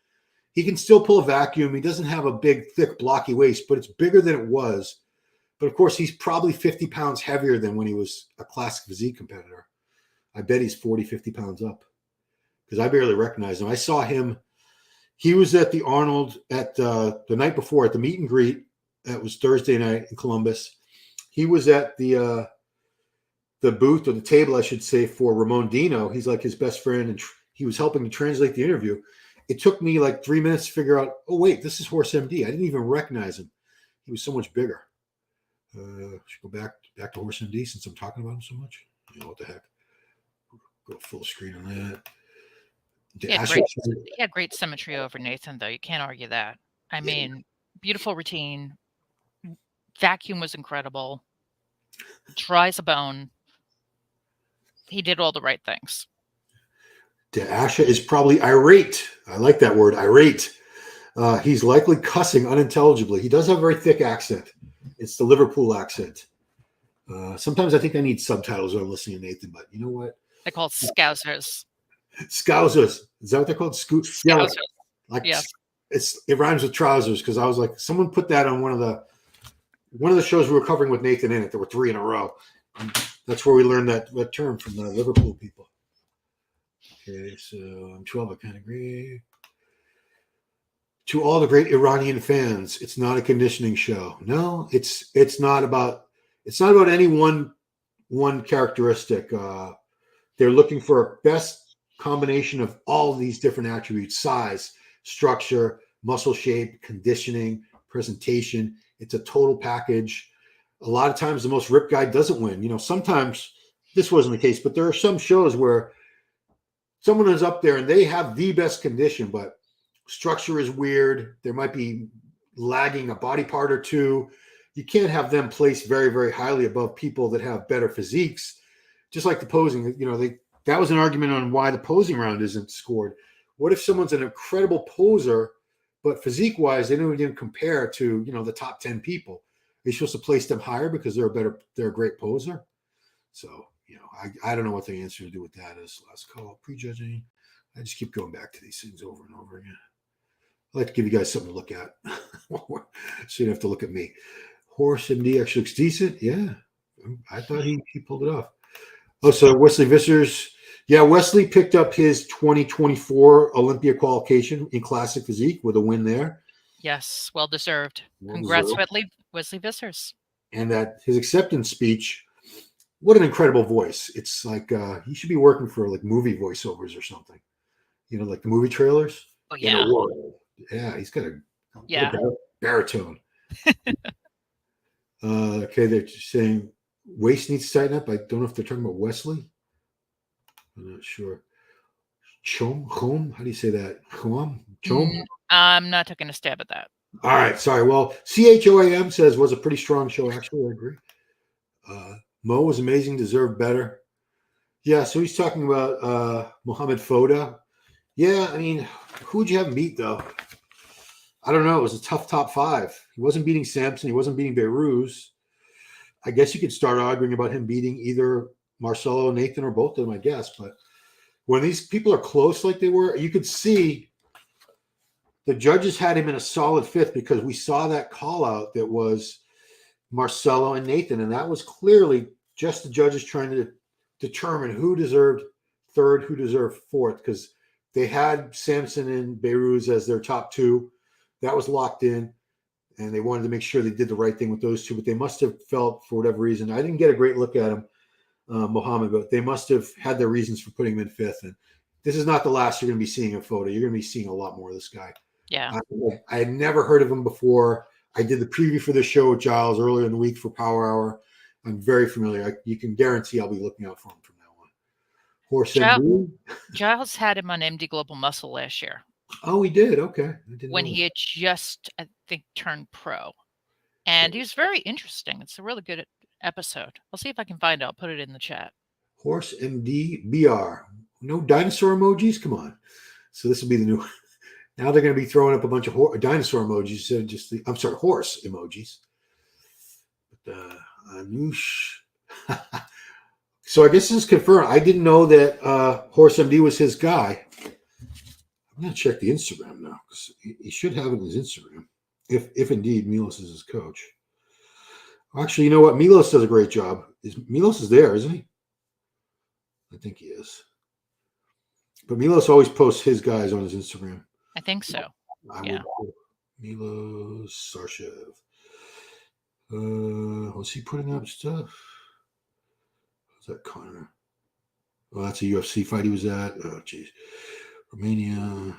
He can still pull a vacuum. He doesn't have a big, thick, blocky waist, but it's bigger than it was. But, of course, he's probably 50 pounds heavier than when he was a classic physique competitor. I bet he's 40, 50 pounds up because I barely recognize him. I saw him. He was at the Arnold at the night before at the meet and greet. That was Thursday night in Columbus. He was at the booth or the table, I should say, for Ramon Dino. He's like his best friend, and he was helping to translate the interview. It took me like 3 minutes to figure out, oh, wait, this is Horse MD. I didn't even recognize him. He was so much bigger. Should go back to Horse MD since I'm talking about him so much. What the heck? Go full screen on that. He had great symmetry over Nathan, though. You can't argue that. I mean, beautiful routine. Vacuum was incredible. Dry as a bone. He did all the right things. Asha is probably irate. I like that word, irate. He's likely cussing unintelligibly. He does have a very thick accent. It's the Liverpool accent. Sometimes I think I need subtitles when I'm listening to Nathan, but you know what? They're called scousers. Scousers. Is that what they're called? Scousers. Yeah, yes. It rhymes with trousers because I was like, someone put that on one of the shows we were covering with Nathan in it. There were 3 in a row. And that's where we learned that term from the Liverpool people. Okay, so I'm 12. I kind of agree. To all the great Iranian fans, it's not a conditioning show. No, it's not about any one characteristic. They're looking for a best combination of all of these different attributes: size, structure, muscle shape, conditioning, presentation. It's a total package. A lot of times the most ripped guy doesn't win. Sometimes this wasn't the case, but there are some shows where someone is up there and they have the best condition, but structure is weird. There might be lagging a body part or two. You can't have them placed very, very highly above people that have better physiques. Just like the posing, that was an argument on why the posing round isn't scored. What if someone's an incredible poser, but physique-wise, they don't even compare to, the top 10 people? Are you supposed to place them higher because they're a great poser? So, I don't know what the answer to do with that is. Last call, prejudging. I just keep going back to these things over and over again. like to give you guys something to look at. So you don't have to look at me. Horse MD actually looks decent. Yeah. I thought he pulled it off. Oh, so Wesley Vissers. Yeah, Wesley picked up his 2024 Olympia qualification in classic physique with a win there. Yes, well deserved. Well Congrats, deserved. Wesley Vissers. And that his acceptance speech, what an incredible voice. It's like he should be working for like movie voiceovers or something. You know, like the movie trailers. Oh, In a yeah. world. Yeah, he's got Yeah. a baritone. Okay, they're just saying waist needs to tighten up. I don't know if they're talking about Wesley. I'm not sure. Chom? How do you say that? Chom? I'm not taking a stab at that. All right, sorry. Well, CHOAM says was a pretty strong show, actually. I agree. Mo was amazing, deserved better. Yeah, so he's talking about Mohammed Foda. Yeah, I mean, who'd you have beat, though? I don't know. It was a tough top five. He wasn't beating Sampson. He wasn't beating Beiruz. I guess you could start arguing about him beating either Marcelo, Nathan, or both of them, I guess. But when these people are close like they were, you could see the judges had him in a solid fifth because we saw that call out that was Marcelo and Nathan. And that was clearly just the judges trying to determine who deserved third, who deserved fourth, because they had Sampson and Beiruz as their top two. That was locked in, and they wanted to make sure they did the right thing with those two. But they must have felt, for whatever reason, I didn't get a great look at him, Mohammed, but they must have had their reasons for putting him in fifth. And this is not the last you're going to be seeing a photo. You're going to be seeing a lot more of this guy. Yeah. I had never heard of him before. I did the preview for the show with Giles earlier in the week for Power Hour. I'm very familiar. You can guarantee I'll be looking out for him from now on. Horse MD. Giles had him on MD Global Muscle last year. Oh, he did. Okay. When he had just, I think, turned pro. And he was very interesting. It's a really good episode. I'll see if I can find it. I'll put it in the chat. Horse MD BR. No dinosaur emojis? Come on. So this will be the new one. Now they're going to be throwing up a bunch of dinosaur emojis instead of just horse emojis. But Anush. So I guess this is confirmed. I didn't know that Horse MD was his guy. I'm going to check the Instagram now because he should have it in his Instagram. If indeed Milos is his coach. Actually, you know what? Milos does a great job. Milos is there, isn't he? I think he is. But Milos always posts his guys on his Instagram. I think so. Yeah. Milos Sarshev. Was he putting up stuff? Who's that Connor? Oh, that's a UFC fight he was at. Oh, geez. Romania.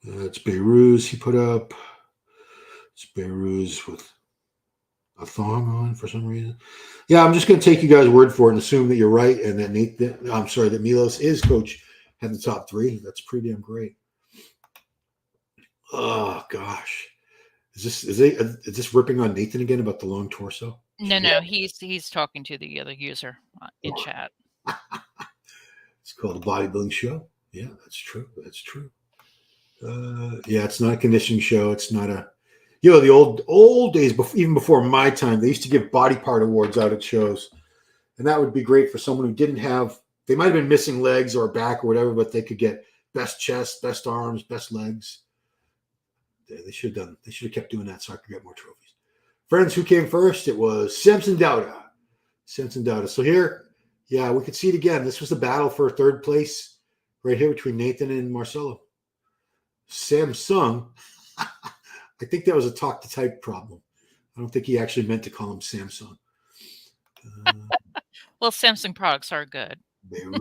It's Beiruz he put up. It's Beiruz with a thong on for some reason. Yeah, I'm just going to take you guys' word for it and assume that you're right and that that Milos is coach had the top three. That's pretty damn great. Oh gosh, is this ripping on Nathan again about the long torso? No, he's talking to the other user in chat. It's called a bodybuilding show. Yeah, that's true. That's true. Yeah, it's not a conditioning show. It's not a, the old days, even before my time, they used to give body part awards out at shows, and that would be great for someone who didn't have. They might have been missing legs or a back or whatever, but they could get best chest, best arms, best legs. They should have kept doing that so I could get more trophies. Friends, who came first? It was Samson Dauda. So here, yeah, we could see it again. This was the battle for third place right here between Nathan and Marcelo. Samsung. I think that was a talk to type problem. I don't think he actually meant to call him Samsung. Well, Samsung products are good. It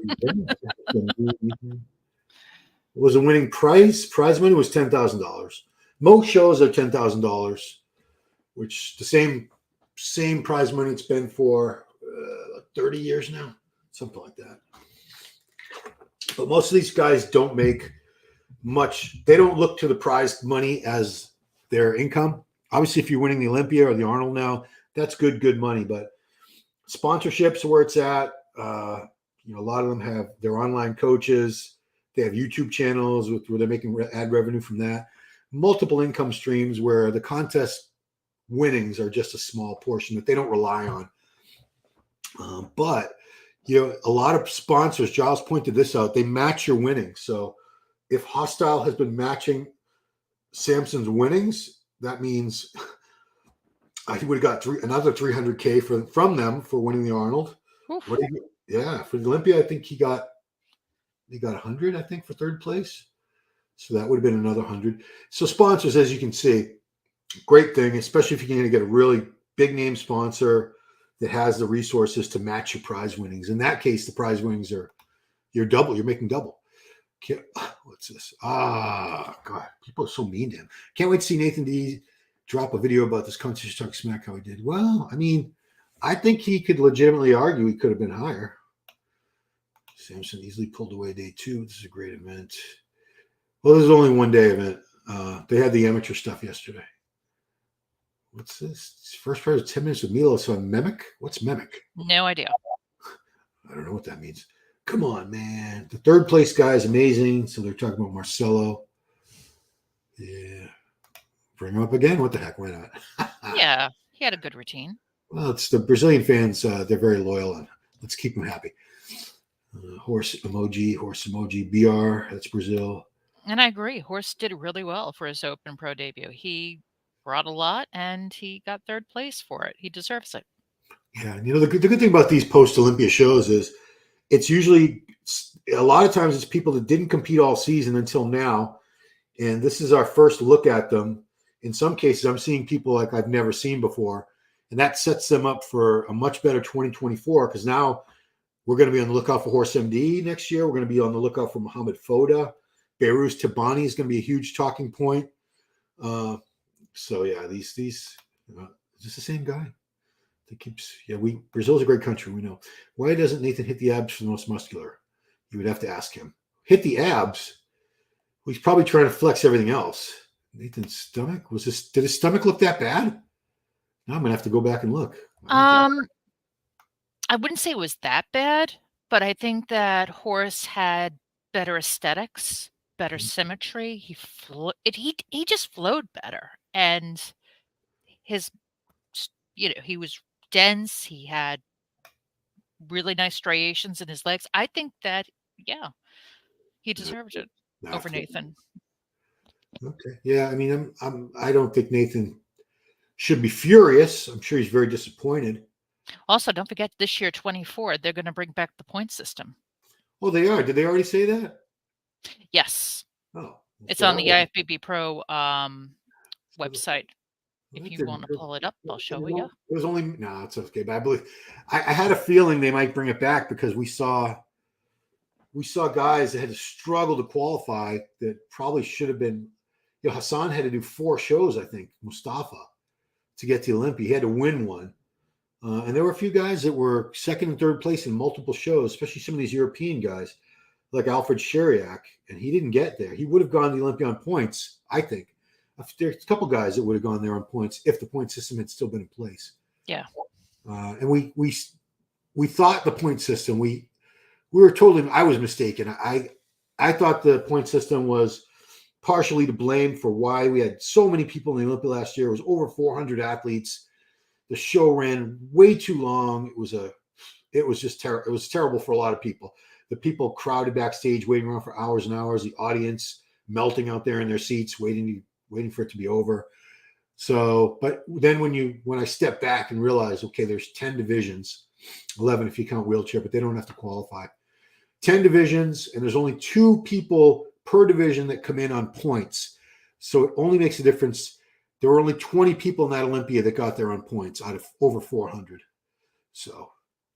was a winning prize. Prize money was $10,000. Most shows are $10,000, which the same prize money it's been for 30 years now, something like that. But most of these guys don't make much. They don't look to the prize money as their income. Obviously, if you're winning the Olympia or the Arnold now, that's good money. But sponsorships are where it's at. A lot of them have their online coaches. They have YouTube channels where they're making ad revenue from that. Multiple income streams where the contest winnings are just a small portion that they don't rely on. But a lot of sponsors, Giles pointed this out, they match your winnings. So if Hostile has been matching Samson's winnings, that means he would have got another 300K from them for winning the Arnold. Oof. Yeah, for the Olympia, I think he got 100, I think, for third place. So that would have been another 100. So sponsors, as you can see, great thing, especially if you're going to get a really big name sponsor that has the resources to match your prize winnings. In that case, the prize winnings are you're making double. What's this? God, people are so mean to him. Can't wait to see Nathan D drop a video about this contest talking smack how he did. Well, I mean, I think he could legitimately argue he could have been higher. Samson easily pulled away day 2. This is a great event. Well, this is only one day event. They had the amateur stuff yesterday. What's this? First prize is 10 minutes with Milo. So Mimic? What's Mimic? No idea. I don't know what that means. Come on, man. The third place guy is amazing. So they're talking about Marcelo. Yeah. Bring him up again. What the heck? Why not? Yeah, he had a good routine. Well, it's the Brazilian fans. They're very loyal, and let's keep them happy. Horse emoji, BR. That's Brazil. And I agree. Horse did really well for his Open Pro debut. He brought a lot, and he got third place for it. He deserves it. Yeah, and the good thing about these post-Olympia shows is it's usually a lot of times it's people that didn't compete all season until now, and this is our first look at them. In some cases, I'm seeing people like I've never seen before, and that sets them up for a much better 2024 because now we're going to be on the lookout for Horse MD next year. We're going to be on the lookout for Mohamed Foda. Beiruz Tabani is going to be a huge talking point. So yeah, these is this the same guy? That keeps Brazil's a great country. We know. Why doesn't Nathan hit the abs for the most muscular? You would have to ask him. Hit the abs. He's probably trying to flex everything else. Nathan's stomach did his stomach look that bad? Now I'm gonna have to go back and look. I wouldn't say it was that bad, but I think that Horse had better aesthetics, better symmetry. He just flowed better, and his he was dense. He had really nice striations in his legs. I think that he deserved it over Nathan. Okay, yeah. I mean, I don't think Nathan should be furious. I'm sure he's very disappointed. Also, don't forget this year, 24, they're going to bring back the point system. Oh, they are. Did they already say that? Yes. Oh, it's on the IFBB Pro website. If you want to pull it up, I'll show you. It was only it's okay. But I believe I had a feeling they might bring it back because we saw guys that had to struggle to qualify that probably should have been. Hassan had to do 4 shows, I think, Mustafa, to get to Olympia. He had to win one. And there were a few guys that were second and third place in multiple shows, especially some of these European guys like Alfred Sheriak, and he didn't get there. He would have gone to the Olympia on points, I think. There's a couple guys that would have gone there on points if the point system had still been in place. Yeah. And we thought the point system, we were totally, I was mistaken. I thought the point system was partially to blame for why we had so many people in the Olympia last year. It was over 400 athletes. The show ran way too long. It was just terrible. It was terrible for a lot of people. The people crowded backstage, waiting around for hours and hours. The audience melting out there in their seats, waiting for it to be over. So, but then when I stepped back and realized, okay, there's 10 divisions, 11 if you count wheelchair, but they don't have to qualify. 10 divisions, and there's only 2 people per division that come in on points. So it only makes a difference. There were only 20 people in that Olympia that got there on points out of over 400. So,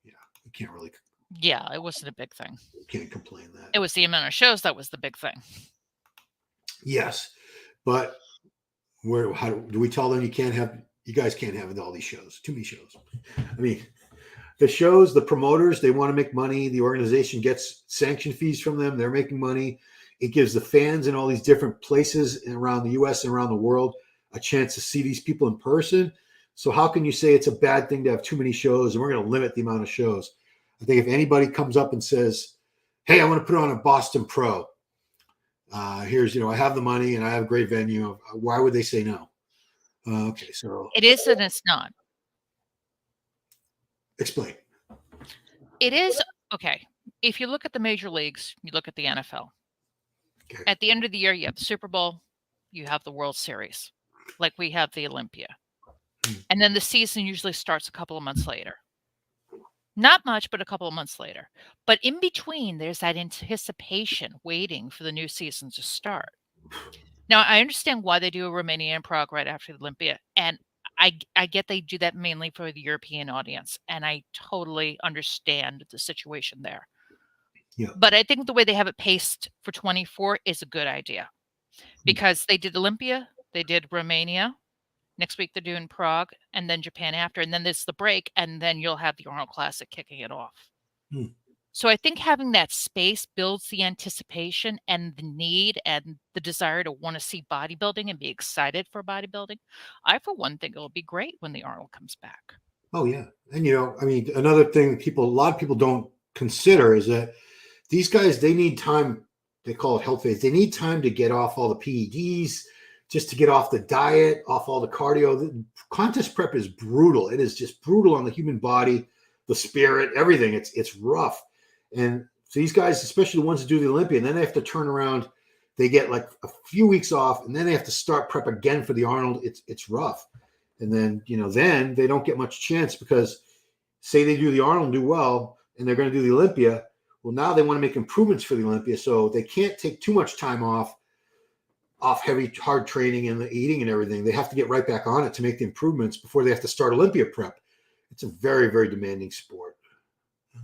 yeah, you can't really. Yeah, it wasn't a big thing. You can't complain that. It was the amount of shows that was the big thing. Yes, but how do we tell them you guys can't have all these shows? Too many shows. I mean, the shows, the promoters, they want to make money. The organization gets sanction fees from them. They're making money. It gives the fans in all these different places around the U.S. and around the world a chance to see these people in person. So how can you say it's a bad thing to have too many shows and we're going to limit the amount of shows? I think if anybody comes up and says, hey, I want to put on a Boston Pro. Here's, I have the money and I have a great venue. Why would they say no? Okay, so. It is and it's not. Explain. It is, okay. If you look at the major leagues, you look at the NFL. Okay. At the end of the year, you have the Super Bowl, you have the World Series, like we have the Olympia. And then the season usually starts a couple of months later. Not much, but a couple of months later. But in between, there's that anticipation waiting for the new season to start. Now, I understand why they do a Romania and Prague right after the Olympia, and I get they do that mainly for the European audience, and I totally understand the situation there. Yeah. But I think the way they have it paced for 24 is a good idea because they did Olympia, they did Romania. Next week they're doing Prague, and then Japan after, and then there's the break, and then you'll have the Arnold Classic kicking it off. Hmm. So I think having that space builds the anticipation and the need and the desire to want to see bodybuilding and be excited for bodybuilding. I, for one, think it'll be great when the Arnold comes back. Oh yeah, and I mean, another thing a lot of people don't consider is that these guys, they need time. They call it health phase. They need time to get off all the PEDs, just to get off the diet, off all the cardio. The contest prep is brutal. It is just brutal on the human body, the spirit, everything. It's rough. And so these guys, especially the ones that do the Olympia, and then they have to turn around. They get like a few weeks off, and then they have to start prep again for the Arnold. It's rough. And then, then they don't get much chance because say they do the Arnold and do well, and they're going to do the Olympia. Well, now they want to make improvements for the Olympia, so they can't take too much time off heavy, hard training and the eating and everything. They have to get right back on it to make the improvements before they have to start Olympia prep. It's a very, very demanding sport.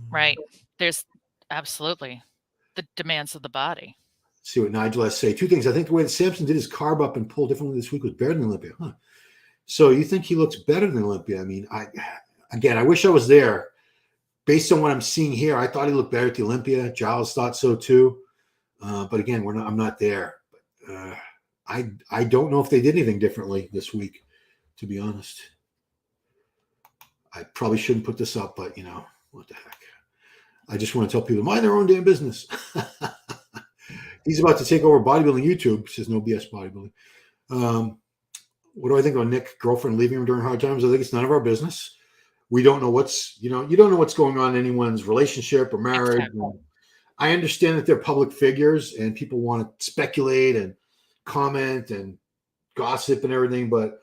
Right. There's absolutely the demands of the body. Let's see what Nigel has to say. Two things. I think the way that Samson did his carb up and pull differently this week was better than Olympia. Huh. So you think he looks better than Olympia? I mean, I wish I was there. Based on what I'm seeing here, I thought he looked better at the Olympia. Giles thought so too. But again, I'm not there. But, I don't know if they did anything differently this week, to be honest. I probably shouldn't put this up, but what the heck? I just want to tell people, mind their own damn business. He's about to take over bodybuilding YouTube. Says no BS bodybuilding. What do I think about Nick girlfriend leaving him during hard times? I think it's none of our business. We don't know what's, you don't know what's going on in anyone's relationship or marriage. Exactly. I understand that they're public figures and people want to speculate and comment and gossip and everything, but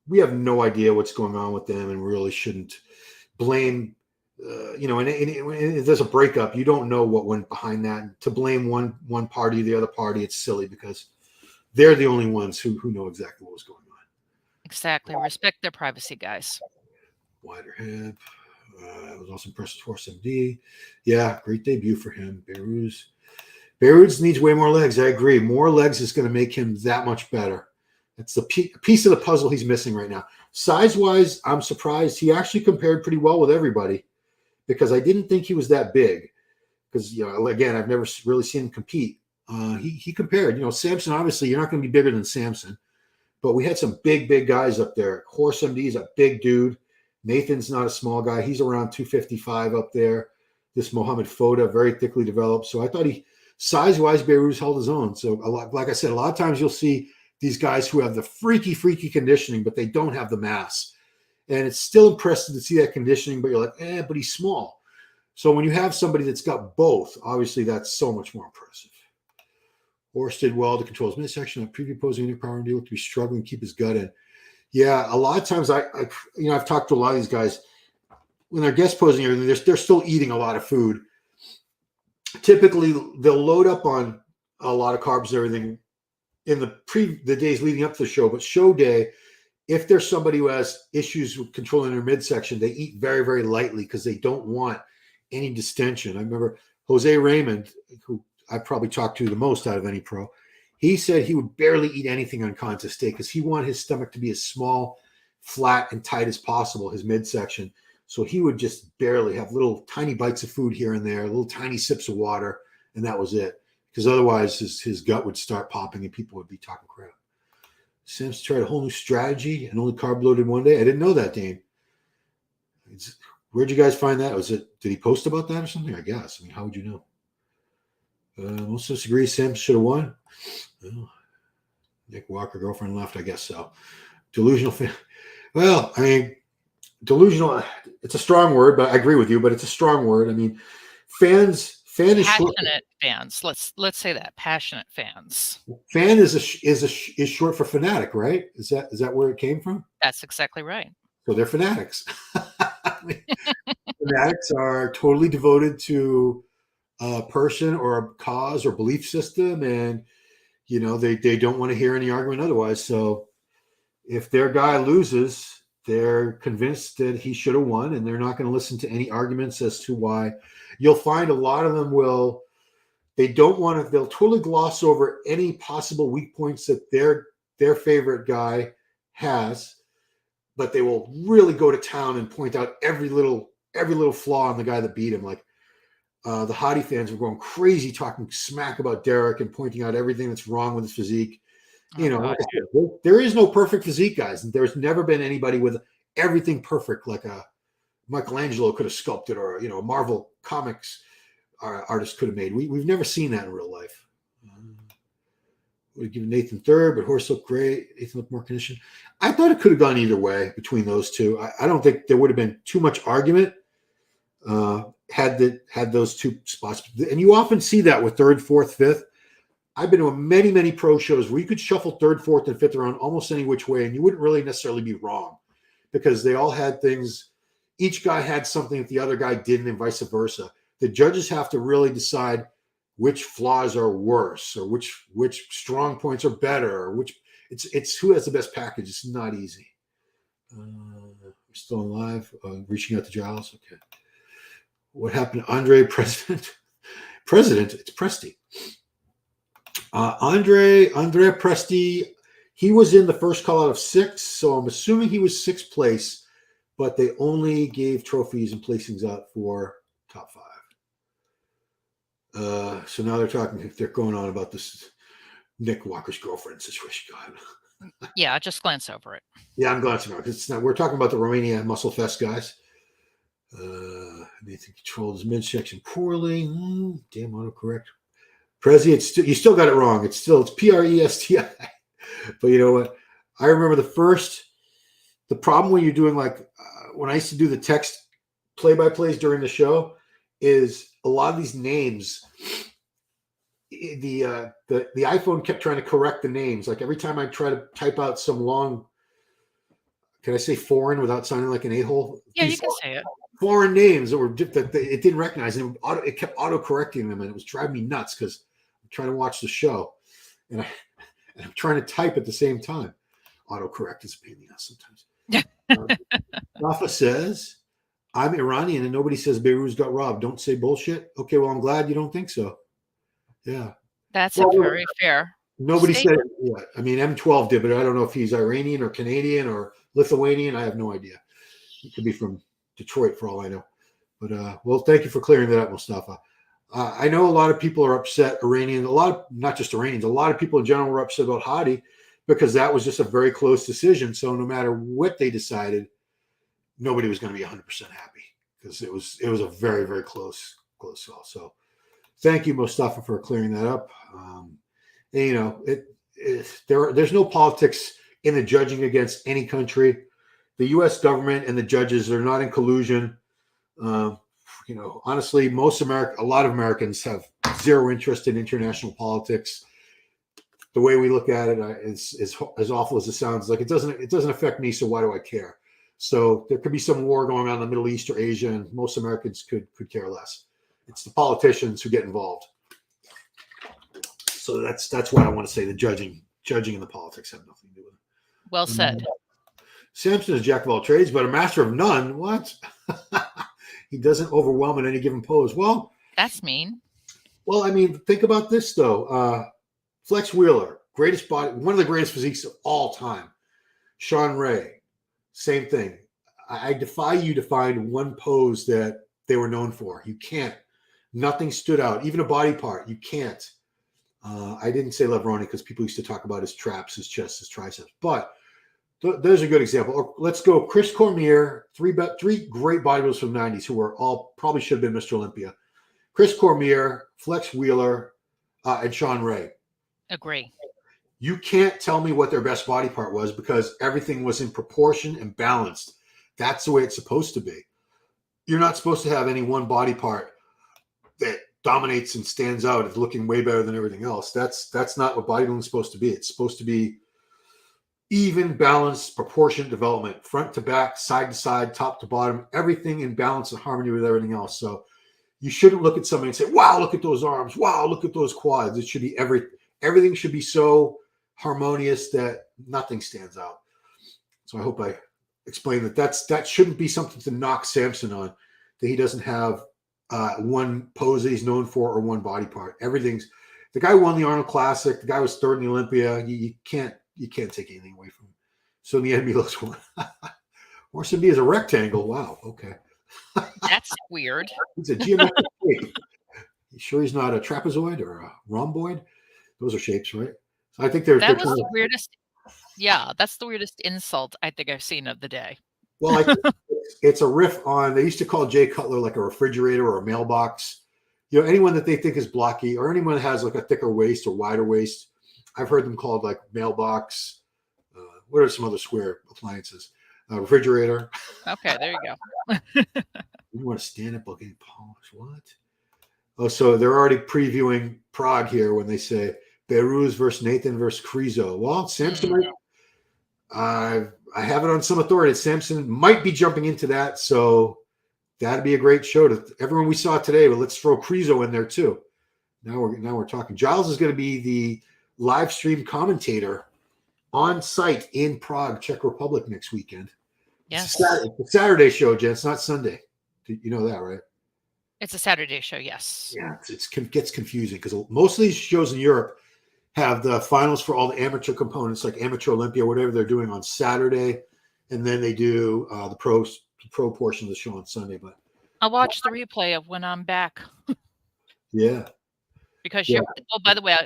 we have no idea what's going on with them and really shouldn't blame, and if there's a breakup, you don't know what went behind that. And to blame one party or the other party, it's silly because they're the only ones who know exactly what was going on. Exactly. Respect their privacy, guys. Wider hip. I was also impressed with Horse MD. Yeah, great debut for him. Behruz needs way more legs. I agree. More legs is going to make him that much better. That's the piece of the puzzle he's missing right now. Size-wise, I'm surprised. He actually compared pretty well with everybody because I didn't think he was that big. Because, again, I've never really seen him compete. He compared. Samson, obviously, you're not going to be bigger than Samson. But we had some big guys up there. Horse MD is a big dude. Nathan's not a small guy. He's around 255 up there. This Mohammed Foda, very thickly developed. So I thought size-wise, Behruz held his own. So like I said, a lot of times you'll see these guys who have the freaky conditioning, but they don't have the mass. And it's still impressive to see that conditioning, but you're like, but he's small. So when you have somebody that's got both, obviously that's so much more impressive. Horse did well to control his midsection. A preview posing unit power and looked to be struggling to keep his gut in. Yeah, a lot of times I've talked to a lot of these guys when they're guest posing everything. They're still eating a lot of food. Typically, they'll load up on a lot of carbs and everything in the days leading up to the show. But show day, if there's somebody who has issues with controlling their midsection, they eat very, very lightly because they don't want any distension. I remember Jose Raymond, who I probably talked to the most out of any pro. He said he would barely eat anything on contest day because he wanted his stomach to be as small, flat, and tight as possible, his midsection. So he would just barely have little tiny bites of food here and there, little tiny sips of water, and that was it. Because otherwise his gut would start popping and people would be talking crap. Sam's tried a whole new strategy and only carb loaded one day. I didn't know that, Dane. Where'd you guys find that? Did he post about that or something? I guess. I mean, how would you know? Most of us agree Sam should have won. Well, Nick Walker, girlfriend left, I guess so. Delusional fan. Well, I mean, delusional, it's a strong word, but I agree with you, but it's a strong word. I mean, fans Fan is short. Passionate fans. Let's say that passionate fans. Fan is short for fanatic, right? Is that where it came from? That's exactly right. So they're fanatics. Fanatics are totally devoted to a person or a cause or belief system, and they don't want to hear any argument otherwise. So if their guy loses, they're convinced that he should have won, and they're not going to listen to any arguments as to why. You'll find a lot of them they'll totally gloss over any possible weak points that their favorite guy has, but they will really go to town and point out every little flaw in the guy that beat him. Like the Hottie fans were going crazy talking smack about Derek and pointing out everything that's wrong with his physique. There is no perfect physique, guys. And there's never been anybody with everything perfect like a Michelangelo could have sculpted, or a Marvel Comics artist could have made. We've never seen that in real life. We'd give Nathan third, but Horse looked great. Nathan looked more conditioned. I thought it could have gone either way between those two. I don't think there would have been too much argument had those two spots. And you often see that with third, fourth, fifth. I've been to many, many pro shows where you could shuffle third, fourth, and fifth around almost any which way, and you wouldn't really necessarily be wrong because they all had things. Each guy had something that the other guy didn't, and vice versa. The judges have to really decide which flaws are worse, or which strong points are better, or which it's who has the best package. It's not easy. We're still alive. Reaching out to Giles. Okay. What happened to Andre President? It's Presti. Andre Presti, he was in the first call out of 6, so I'm assuming he was 6th place, but they only gave trophies and placings out for top 5. So now they're going on about this Nick Walker's girlfriend situation. Yeah, just glance over it. Yeah, I'm glancing over it. We're talking about the Romanian Muscle Fest guys. Nathan controlled his midsection poorly. Damn autocorrect. Prezi, you still got it wrong. It's Presti. But you know what? I remember the problem when you're doing when I used to do the text play-by-plays during the show is a lot of these names, the iPhone kept trying to correct the names. Like every time I try to type out some long, can I say foreign without sounding like an a-hole? Yeah, you can say it. Foreign names that it didn't recognize, and it kept auto-correcting them, and it was driving me nuts because I'm trying to watch the show, and I'm trying to type at the same time. Autocorrect is a pain in the ass sometimes. Rafa says, I'm Iranian and nobody says Beirut's got robbed. Don't say bullshit. Okay, well, I'm glad you don't think so. Yeah. That's a very fair Nobody statement. said it. Yeah. I mean, M12 did, but I don't know if he's Iranian or Canadian or Lithuanian. I have no idea. He could be from Detroit for all I know. But, well, thank you for clearing that up, Mustafa. I know a lot of people are upset, not just Iranians, a lot of people in general were upset about Hadi because that was just a very close decision. So no matter what they decided, nobody was going to be 100% happy because it was a very, very close call. So thank you, Mustafa, for clearing that up. And, there's no politics in the judging against any country. The U.S. government and the judges are not in collusion. Honestly, a lot of Americans have zero interest in international politics. The way we look at it is as awful as it sounds. Like it doesn't affect me. So why do I care? So there could be some war going on in the Middle East or Asia, and most Americans could care less. It's the politicians who get involved. So that's what I want to say. The judging and the politics have nothing to do with it. Well said. Samson is a jack of all trades, but a master of none. What? He doesn't overwhelm in any given pose. Well, that's mean. Well, I mean, think about this though. Flex Wheeler, greatest body, one of the greatest physiques of all time. Sean Ray, same thing. I defy you to find one pose that they were known for. You can't. Nothing stood out. Even a body part, you can't. I didn't say Levroni because people used to talk about his traps, his chest, his triceps. But there's a good example. Or let's go Chris Cormier, three great bodybuilders from the 90s who were all probably should have been Mr. Olympia. Chris Cormier, Flex Wheeler, and Sean Ray. Agree. You can't tell me what their best body part was because everything was in proportion and balanced. That's the way it's supposed to be. You're not supposed to have any one body part that dominates and stands out. It's looking way better than everything else. That's not what bodybuilding is supposed to be. It's supposed to be even, balanced, proportionate development, front to back, side to side, top to bottom, everything in balance and harmony with everything else. So you shouldn't look at somebody and say, wow, look at those arms. Wow, look at those quads. It should be everything should be so harmonious that nothing stands out. So I hope I explained that shouldn't be something to knock Samson on, that he doesn't have one pose that he's known for or one body part. The guy won the Arnold Classic. The guy was third in the Olympia. You can't take anything away from him. So in the end, Milos won. Orson B is a rectangle. Wow. Okay. That's weird. He's a geometric shape. You sure he's not a trapezoid or a rhomboid? Those are shapes, right? So I think they're the weirdest. Yeah, that's the weirdest insult I think I've seen of the day. Well, I think it's a riff on, they used to call Jay Cutler like a refrigerator or a mailbox. You know, anyone that they think is blocky or anyone that has like a thicker waist or wider waist, I've heard them called like mailbox. What are some other square appliances? Refrigerator. Okay, there you go. You want to stand up while getting polished? What? Oh, so they're already previewing Prague here when they say Beirut versus Nathan versus Krizo. Well, Samson, I have it on some authority. Samson might be jumping into that, so that'd be a great show to everyone we saw today. But let's throw Krizo in there too. Now we're talking. Giles is going to be the live stream commentator on site in Prague, Czech Republic next weekend. Yes, it's a Saturday show, Jen. It's not Sunday. You know that, right? It's a Saturday show. Yes. Yeah, it gets confusing because most of these shows in Europe have the finals for all the amateur components, like Amateur Olympia, whatever they're doing on Saturday, and then they do the pro portion of the show on Sunday. But I'll watch the replay of when I'm back. Yeah. Because you're. Oh, by the way,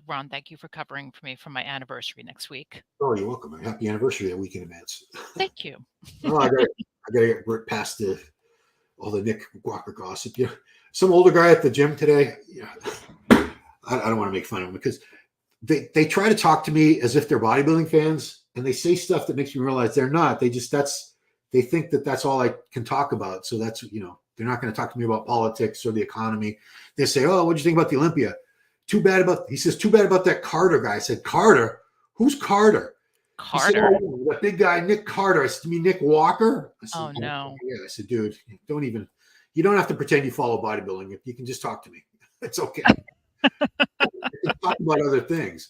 Ron, thank you for covering for me for my anniversary next week. Oh, you're welcome. Happy anniversary a week in advance. Thank you. Oh, I gotta get past all the Nick Walker gossip. Yeah, some older guy at the gym today. Yeah, I don't want to make fun of him because they try to talk to me as if they're bodybuilding fans, and they say stuff that makes me realize they're not. They think that that's all I can talk about. So that's, they're not going to talk to me about politics or the economy. They say, "Oh, what'd you think about the Olympia?" He says, too bad about that Carter guy. I said, Carter? Who's Carter? Carter? Said, "Oh, that big guy, Nick Carter." I said, "You mean Nick Walker?" I said, "Oh, no." Yeah. I said, "Dude, you don't have to pretend you follow bodybuilding. You can just talk to me. It's okay." Talk about other things.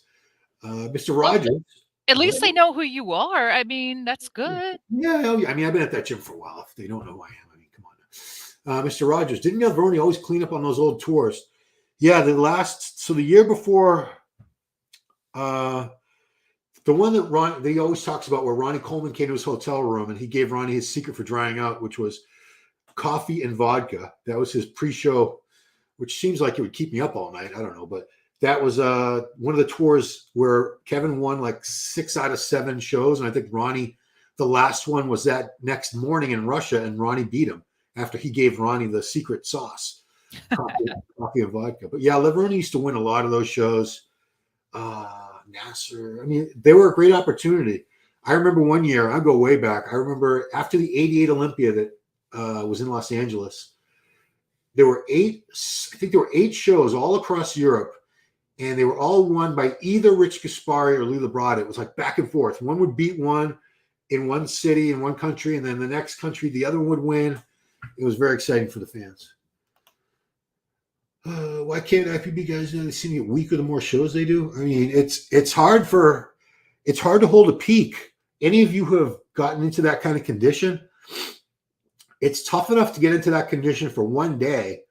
Mr. Rogers. At least they know who you are. I mean, that's good. Yeah. I mean, I've been at that gym for a while. If they don't know who I am, I mean, come on. Mr. Rogers, didn't Alveroni always clean up on those old tours? Yeah, the year before, the one that he always talks about, where Ronnie Coleman came to his hotel room and he gave Ronnie his secret for drying out, which was coffee and vodka. That was his pre-show, which seems like it would keep me up all night. I don't know, but that was one of the tours where Kevin won like 6 out of 7 shows. And I think Ronnie, the last one was that next morning in Russia, and Ronnie beat him after he gave Ronnie the secret sauce, coffee and vodka. But yeah, Leveroni used to win a lot of those shows. Nasser, I mean, they were a great opportunity. I remember one year, I go way back. I remember after the 88 Olympia that was in Los Angeles, there were 8 shows all across Europe. And they were all won by either Rich Gaspari or Lee Labrada. It was like back and forth. One would beat one in one city, in one country, and then the next country, the other one would win. It was very exciting for the fans. Why can't IPB guys seem to get weaker the more shows they do? I mean, it's hard to hold a peak. Any of you who have gotten into that kind of condition, it's tough enough to get into that condition for one day,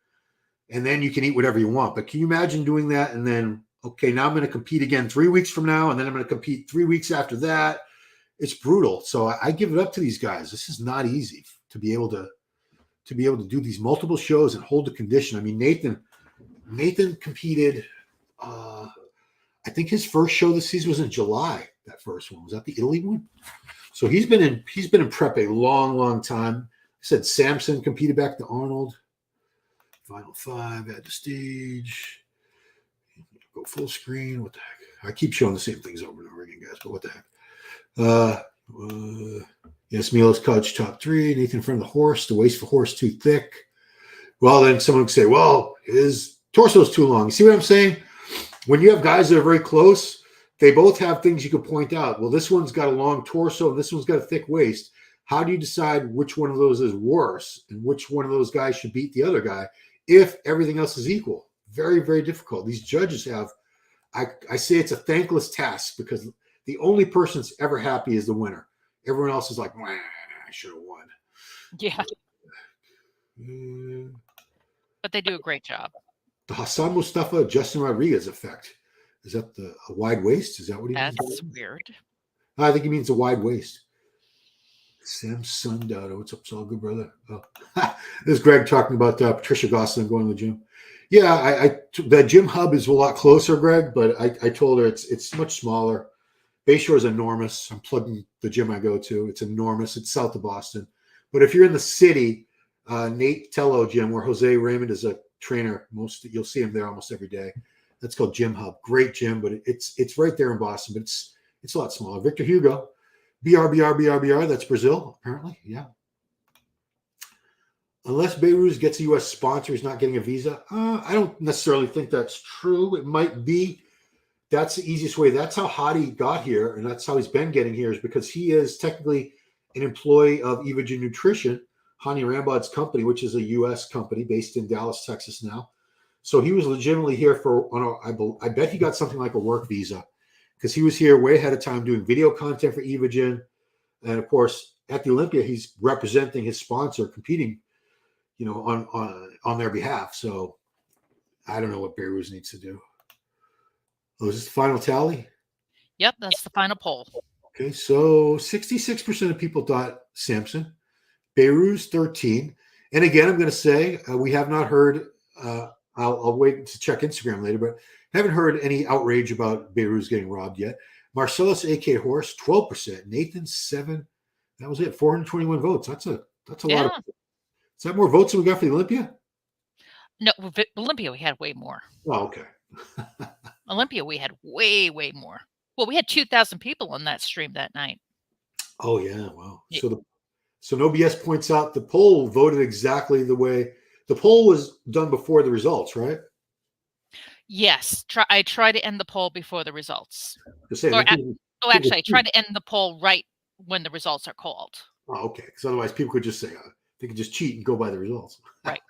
and then you can eat whatever you want. But can you imagine doing that? And then, okay, now I'm going to compete again 3 weeks from now, and then I'm going to compete 3 weeks after that. It's brutal. So I give it up to these guys. This is not easy to be able to do these multiple shows and hold the condition. I mean, Nathan competed. I think his first show this season was in July. That first one was that the Italy one. So he's been in prep a long, long time. I said Samson competed back to Arnold. Final 5 at the stage. Go full screen. What the heck? I keep showing the same things over and over again, guys. But what the heck? Yes, Milos Couch top 3. Nathan in front of the horse. The waist for horse too thick. Well, then someone would say, well, his Torso's too long. You see what I'm saying? When you have guys that are very close, they both have things you can point out. Well, this one's got a long torso and this one's got a thick waist. How do you decide which one of those is worse and which one of those guys should beat the other guy if everything else is equal? Very, very difficult. These judges have, I say it's a thankless task because the only person that's ever happy is the winner. Everyone else is like, I should have won. Yeah. But they do a great job. The Hassan Mustafa, Justin Rodriguez effect. Is that a wide waist? Is that what he means? That's weird. I think he means a wide waist. Sam Sundowner. What's up? It's all good, brother. Oh. This is Greg talking about Patricia Gosselin going to the gym. Yeah, the gym hub is a lot closer, Greg, but I told her it's much smaller. Bayshore is enormous. I'm plugging the gym I go to. It's enormous. It's south of Boston. But if you're in the city, Nate Tello gym, where Jose Raymond is a trainer, you'll see him there almost every day. That's called Gym Hub. Great gym, but it's right there in Boston, but it's a lot smaller. Victor Hugo, BR. That's Brazil, apparently. Yeah. Unless Beirut gets a U.S. sponsor, he's not getting a visa. I don't necessarily think that's true. It might be. That's the easiest way. That's how Hadi got here, and that's how he's been getting here, is because he is technically an employee of Evogen Nutrition, Hani Rambod's company, which is a U.S. company based in Dallas, Texas now. So he was legitimately here I bet he got something like a work visa because he was here way ahead of time doing video content for Evogen. And of course, at the Olympia, he's representing his sponsor, competing, on their behalf. So I don't know what Beirut needs to do. Oh, is this the final tally? Yep, that's the final poll. Okay, so 66% of people thought Samson. Beirut's 13. And again, I'm going to say we have not heard, I'll wait to check Instagram later, but haven't heard any outrage about Beirut's getting robbed yet. Marcellus AK Horse, 12%. Nathan, 7. That was it, 421 votes. That's a lot of. Is that more votes than we got for the Olympia? No, Olympia, we had way more. Oh, okay. Olympia, we had way, way more. Well, we had 2,000 people on that stream that night. Oh, yeah. Wow. Yeah. So No BS points out the poll voted exactly the way the poll was done before the results, right? Yes. I try to end the poll before the results. Actually, I try to end the poll right when the results are called. Oh, okay. Because otherwise people could just say, they could just cheat and go by the results. Right.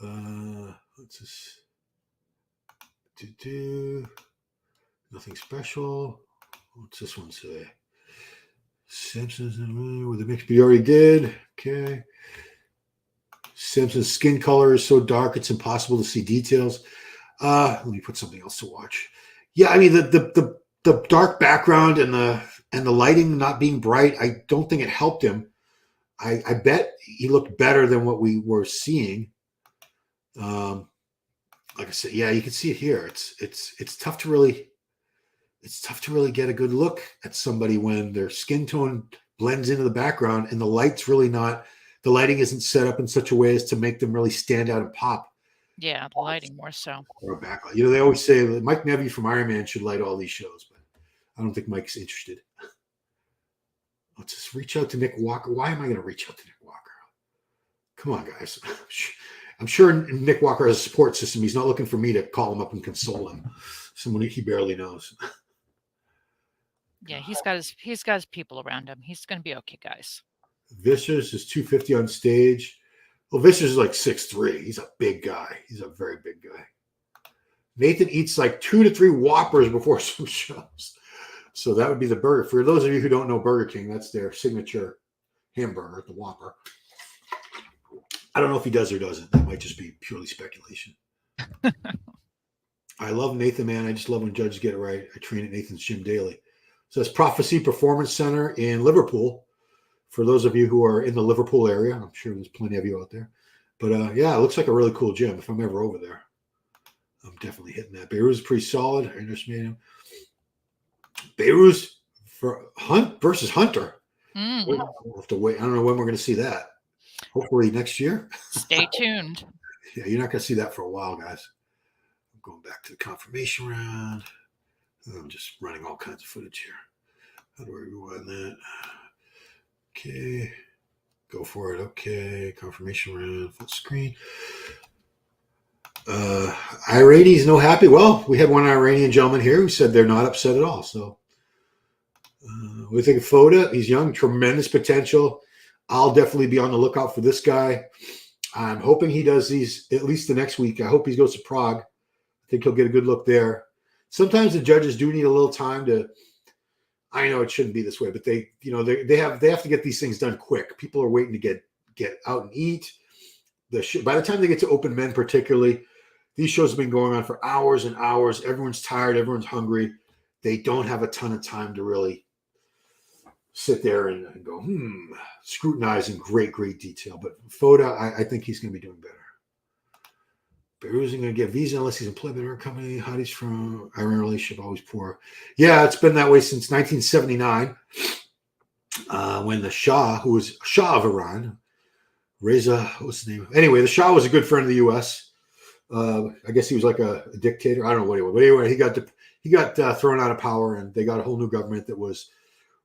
Let's just nothing special. What's this one say? Simpsons with the mix. We already did. Okay. Simpsons skin color is so dark it's impossible to see details. Let me put something else to watch. Yeah, I mean the dark background and the lighting not being bright, I don't think it helped him. I bet he looked better than what we were seeing. Like I said, yeah, you can see it here. It's tough to really get a good look at somebody when their skin tone blends into the background and the lighting isn't set up in such a way as to make them really stand out and pop. Yeah, the lighting more so. Or a backlight. They always say that Mike Nevy from Iron Man should light all these shows, but I don't think Mike's interested. Let's just reach out to Nick Walker. Why am I going to reach out to Nick Walker? Come on, guys. I'm sure Nick Walker has a support system. He's not looking for me to call him up and console him. Someone he barely knows. Yeah, he's got his people around him. He's going to be okay, guys. Vicious is 250 on stage. Well, Vicious is like 6'3". He's a big guy. He's a very big guy. Nathan eats like 2 to 3 Whoppers before some shows. So that would be the burger. For those of you who don't know Burger King, that's their signature hamburger, the Whopper. I don't know if he does or doesn't. That might just be purely speculation. I love Nathan, man. I just love when judges get it right. I train at Nathan's gym daily. So that's Prophecy Performance Center in Liverpool. For those of you who are in the Liverpool area, I'm sure there's plenty of you out there. But yeah, it looks like a really cool gym. If I'm ever over there, I'm definitely hitting that. Beirut is pretty solid. I understand him. Beirut for Hunt versus Hunter. We'll have to wait. I don't know when we're going to see that. Hopefully next year. Stay tuned. Yeah, you're not going to see that for a while, guys. I'm going back to the confirmation round. I'm just running all kinds of footage here. How do I rewind that? Okay. Go for it. Okay. Confirmation round. Full screen. Iranians no happy. Well, we had one Iranian gentleman here who said they're not upset at all. So we think of Foda. He's young, tremendous potential. I'll definitely be on the lookout for this guy. I'm hoping he does these at least the next week. I hope he goes to Prague. I think he'll get a good look there. Sometimes the judges do need a little time to. I know it shouldn't be this way, but they have to get these things done quick. People are waiting to get out and eat. By the time they get to open men, particularly, these shows have been going on for hours and hours. Everyone's tired. Everyone's hungry. They don't have a ton of time to really sit there and go, scrutinize in great detail. But Foda, I think he's going to be doing better. Belarus isn't going to get a visa unless he's employed by our company. Hotties from Iran relationship, always poor. Yeah, it's been that way since 1979, when the Shah, who was Shah of Iran, Reza, what's his name? Anyway, the Shah was a good friend of the U.S. I guess he was like a dictator. I don't know what he was. But anyway, he got thrown out of power, and they got a whole new government that was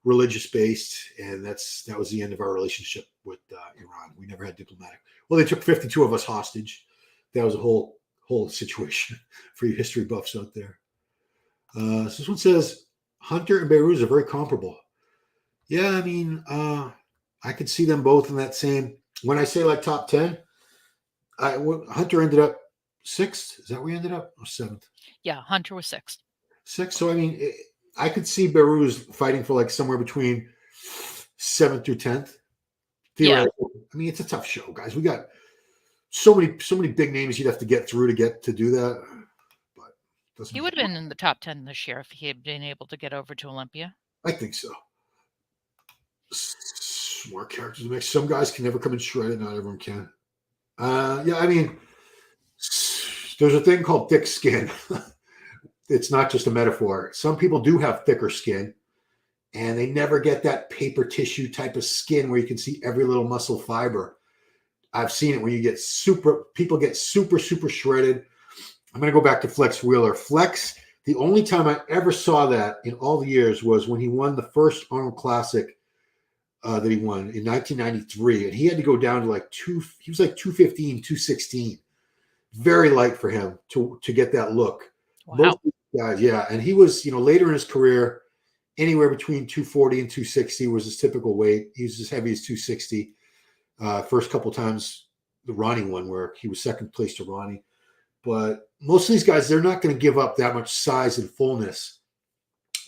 religious-based, and that was the end of our relationship with Iran. We never had diplomatic. Well, they took 52 of us hostage. That was a whole situation for you history buffs out there. So this one says, Hunter and Beirut are very comparable. Yeah, I mean, I could see them both in that same. When I say like top 10, Hunter ended up 6th. Is that where he ended up? Or 7th? Yeah, Hunter was 6th. 6th. So, I mean, I could see Beirut fighting for like somewhere between 7th through 10th. Yeah. I mean, it's a tough show, guys. We got so many big names you'd have to get through to do that. But he would have been in the top 10 this year if he had been able to get over to Olympia. I think so. Smart characters to mix. Some guys can never come in shredded. Not everyone can. Yeah, I mean, there's a thing called thick skin. It's not just a metaphor. Some people do have thicker skin, and they never get that paper tissue type of skin where you can see every little muscle fiber. I've seen it when people get super shredded. I'm going to go back to Flex Wheeler. Flex, the only time I ever saw that in all the years was when he won the first Arnold Classic that he won in 1993. And he had to go down to he was like 215, 216. Very light for him to get that look. Wow. Most guys, yeah. And he was, later in his career, anywhere between 240 and 260 was his typical weight. He was as heavy as 260. First couple times, the Ronnie one where he was second place to Ronnie. But most of these guys, they're not going to give up that much size and fullness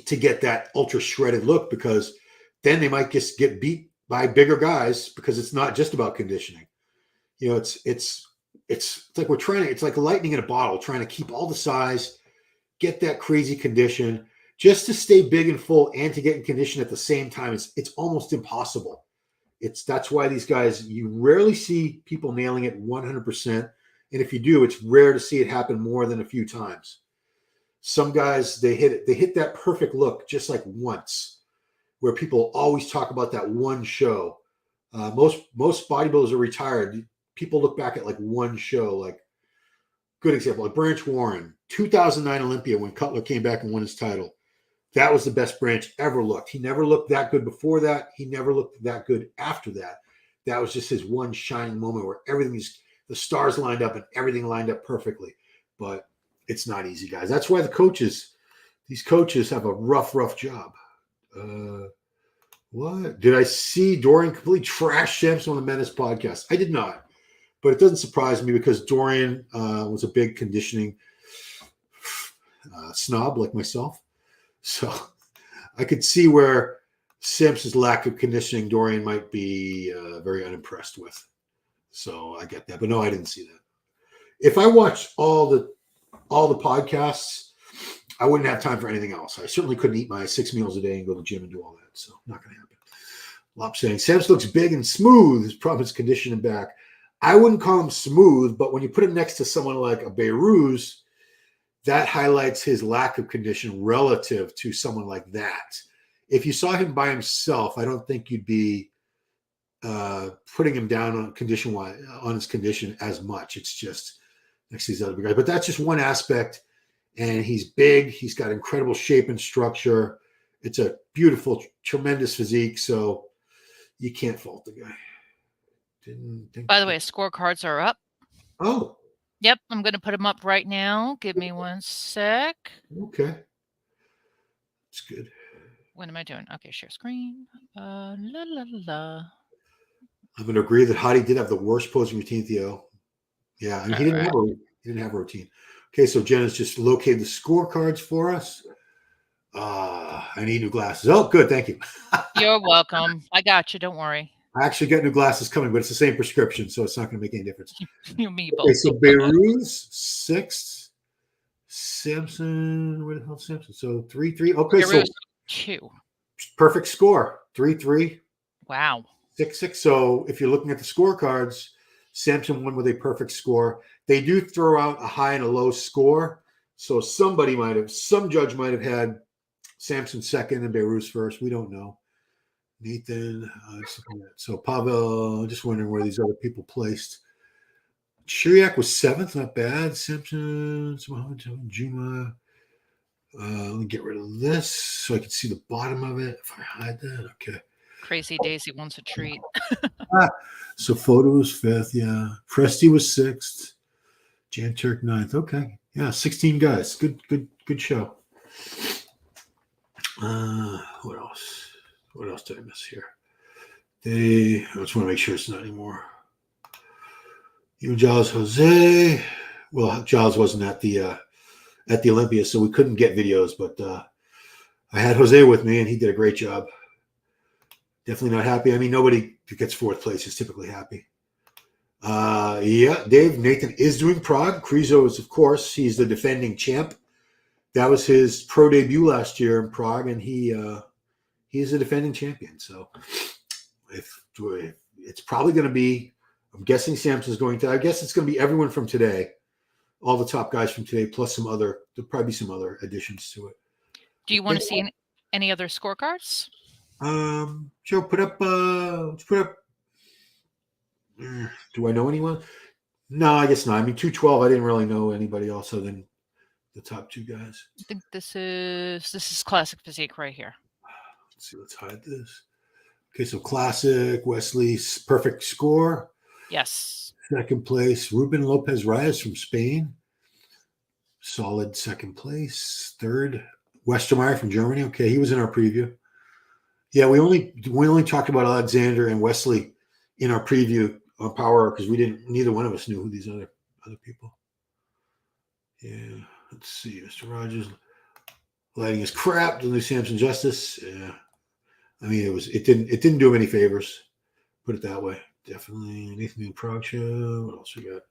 to get that ultra shredded look, because then they might just get beat by bigger guys, because it's not just about conditioning. It's like it's like lightning in a bottle, trying to keep all the size, get that crazy condition, just to stay big and full and to get in condition at the same time. It's almost impossible. That's why these guys, you rarely see people nailing it 100%. And if you do, it's rare to see it happen more than a few times. Some guys, they hit that perfect look just like once, where people always talk about that one show. Most bodybuilders are retired. People look back at like one show. Like, good example, like Branch Warren, 2009 Olympia, when Cutler came back and won his title. That was the best Branch ever looked. He never looked that good before that. He never looked that good after that. That was just his one shining moment where the stars lined up and everything lined up perfectly. But it's not easy, guys. That's why these coaches have a rough job. What? Did I see Dorian completely trash Samson on the Menace podcast? I did not. But it doesn't surprise me, because Dorian was a big conditioning snob like myself. So I could see where Samson's lack of conditioning Dorian might be very unimpressed with. So I get that. But no, I didn't see that. If I watched all the podcasts, I wouldn't have time for anything else. I certainly couldn't eat my 6 meals a day and go to the gym and do all that. So not going to happen. Lop saying, Samson looks big and smooth. His problem is conditioning back. I wouldn't call him smooth, but when you put him next to someone like a Beirut, that highlights his lack of condition relative to someone like that. If you saw him by himself, I don't think you'd be putting him down on his condition as much. It's just next to these other guys. But that's just one aspect. And he's big. He's got incredible shape and structure. It's a beautiful, tremendous physique. So you can't fault the guy. By the way, scorecards are up. Oh. Yep, I'm going to put them up right now. Give me one sec. Okay. That's good. What am I doing? Okay, share screen. La la la. I'm going to agree that Hadi did have the worst posing routine, Theo. Yeah, I mean, All right. he didn't have a routine. Okay, so Jenna's just located the scorecards for us. I need new glasses. Oh, good, thank you. You're welcome. I got you. Don't worry. I actually got new glasses coming, but it's the same prescription, so it's not going to make any difference. You me Okay, both. so Beirut's sixth, Samson. Where the hell Samson? So 3-3. Okay, so 2. perfect score 3-3, Wow. 6-6. So if you're looking at the scorecards, Samson won with a perfect score. They do throw out a high and a low score. So some judge might have had Samson second and Beirut's first. We don't know. Nathan, so Pavel, just wondering where these other people placed. Chiriak was seventh, not bad. Simpson, Juma. Let me get rid of this so I can see the bottom of it. If I hide that, okay. Crazy Daisy wants a treat. So Photo was fifth, yeah. Presti was sixth. Jan Turk ninth. Okay, yeah, 16 guys. Good show. What else? What else did I miss here? I just want to make sure it's not anymore. You, Giles, Jose. Well, Giles wasn't at the Olympia, so we couldn't get videos, but I had Jose with me, and he did a great job. Definitely not happy. I mean, nobody who gets fourth place is typically happy. Yeah, Dave, Nathan is doing Prague. Krizo is, of course, he's the defending champ. That was his pro debut last year in Prague, and he's a defending champion. So if it's probably going to be, I'm guessing Samson's going to, I guess it's going to be everyone from today, all the top guys from today, plus there'll probably be some other additions to it. Do you want to see any other scorecards? Joe, let's put up, do I know anyone? No, I guess not. I mean, 212, I didn't really know anybody else other than the top two guys. I think this is classic physique right here. Let's see, let's hide this. Okay, so classic, Wesley's perfect score. Yes. Second place, Ruben Lopez Reyes from Spain. Solid second place. Third, Westermeyer from Germany. Okay, he was in our preview. Yeah, we only talked about Alexander and Wesley in our preview on Power because neither one of us knew who these other people. Yeah, let's see, Mr. Rogers lighting his crap to Lou Sampson justice. Yeah, I mean it didn't do him any favors. Put it that way. Definitely Nathan Prague show. What else we got?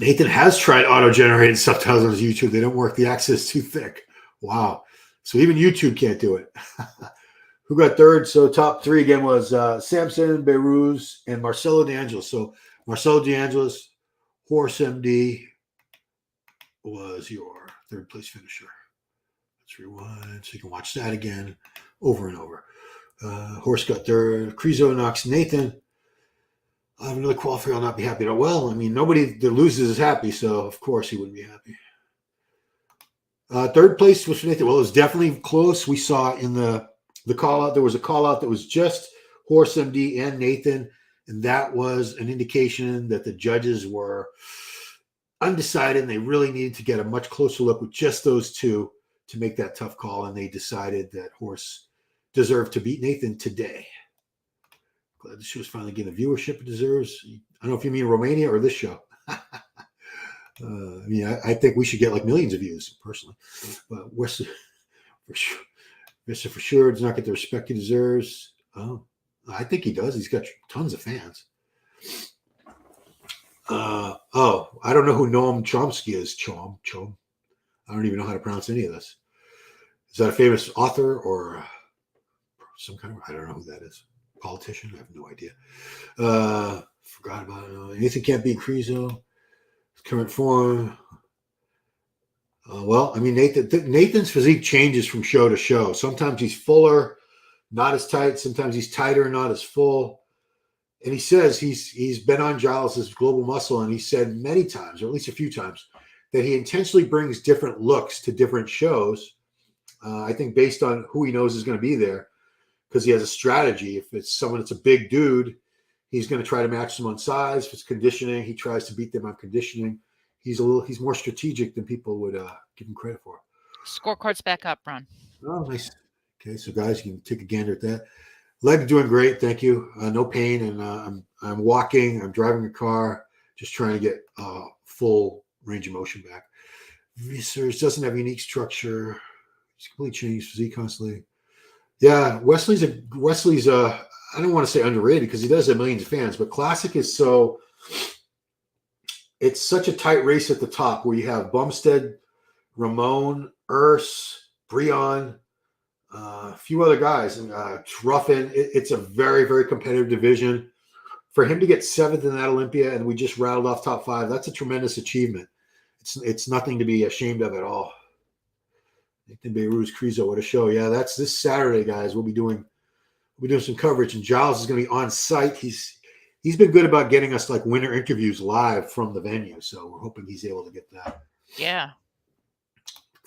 Nathan has tried auto-generated subtitles on his YouTube. They don't work. The access is too thick. Wow. So even YouTube can't do it. Who got third? So top three again was Samson, Beirut, and Marcelo DeAngelis. So Marcelo DeAngelis, Horse MD was your third place finisher. Let's rewind so you can watch that again over and over. Horse got third. Krizo knocks Nathan. I have another qualifier. I'll not be happy at all. Well, I mean, nobody that loses is happy, so of course he wouldn't be happy. Third place was for Nathan. Well, it was definitely close. We saw in the call out, there was a call out that was just Horse MD and Nathan, and that was an indication that the judges were undecided and they really needed to get a much closer look with just those two to make that tough call, and they decided that Horse deserved to beat Nathan today. Glad the show's finally getting the viewership it deserves. I don't know if you mean Romania or this show. I mean, I think we should get like millions of views personally. But Wesley, for sure, does not get the respect he deserves. Oh, I think he does. He's got tons of fans. I don't know who Noam Chomsky is. Chom. I don't even know how to pronounce any of this. Is that a famous author or some kind of? I don't know who that is. Politician? I have no idea. Forgot about it. Nathan can't beat Krizo. Current form. Well, I mean, Nathan's physique changes from show to show. Sometimes he's fuller, not as tight. Sometimes he's tighter, not as full. And he says he's been on Giles' Global Muscle, and he said many times, or at least a few times, that he intentionally brings different looks to different shows. I think based on who he knows is going to be there, because he has a strategy. If it's someone that's a big dude, He's going to try to match them on size. If it's conditioning, he tries to beat them on conditioning. He's more strategic than people would give him credit for. Scorecards back up, Ron. Oh, nice. Okay, so guys, you can take a gander at that. Leg doing great, thank you. No pain, and I'm walking. I'm driving a car, just trying to get full range of motion back. Research doesn't have unique structure. He's completely changed physique constantly. Yeah, Wesley's I don't want to say underrated because he does have millions of fans, but Classic is so. It's such a tight race at the top where you have Bumstead, Ramon, Urs, Breon, a few other guys, and Ruffin. It's a very, very competitive division. For him to get 7th in that Olympia, and we just rattled off top 5, that's a tremendous achievement. It's nothing to be ashamed of at all. Nathan Beirut's Crizo, what a show. Yeah, that's this Saturday, guys. We'll be doing some coverage, and Giles is going to be on site. He's been good about getting us like winter interviews live from the venue, so we're hoping he's able to get that. Yeah.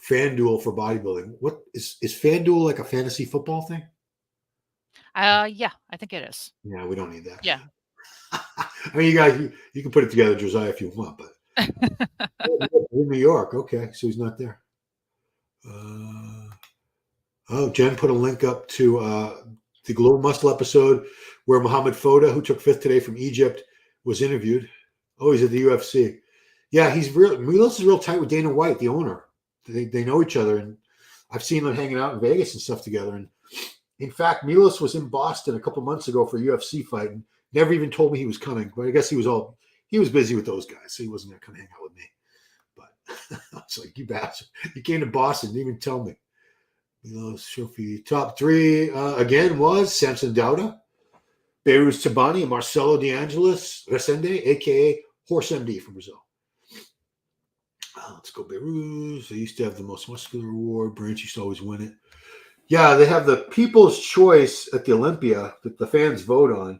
FanDuel for bodybuilding. What is FanDuel like a fantasy football thing? Yeah, I think it is. Yeah, we don't need that. Yeah. I mean, you guys, you can put it together, Josiah, if you want, but in New York, okay, so he's not there. Jen put a link up to the Global Muscle episode where Mohammed Foda, who took 5th today from Egypt, was interviewed. Oh, he's at the UFC. Yeah, Milos is real tight with Dana White, the owner. They know each other, and I've seen them hanging out in Vegas and stuff together. And in fact, Milos was in Boston a couple months ago for a UFC fight and never even told me he was coming. But I guess he was busy with those guys, so he wasn't going to come hang out with me. But I was like, you bastard. You came to Boston, didn't even tell me. Milos Shofi. Top 3 again was Samson Dauda, Beirut Tabani, and Marcelo De Angelis Resende, a.k.a. Horse MD from Brazil. Let's go Beirut. They used to have the most muscular award. Branch used to always win it. Yeah, they have the People's Choice at the Olympia that the fans vote on.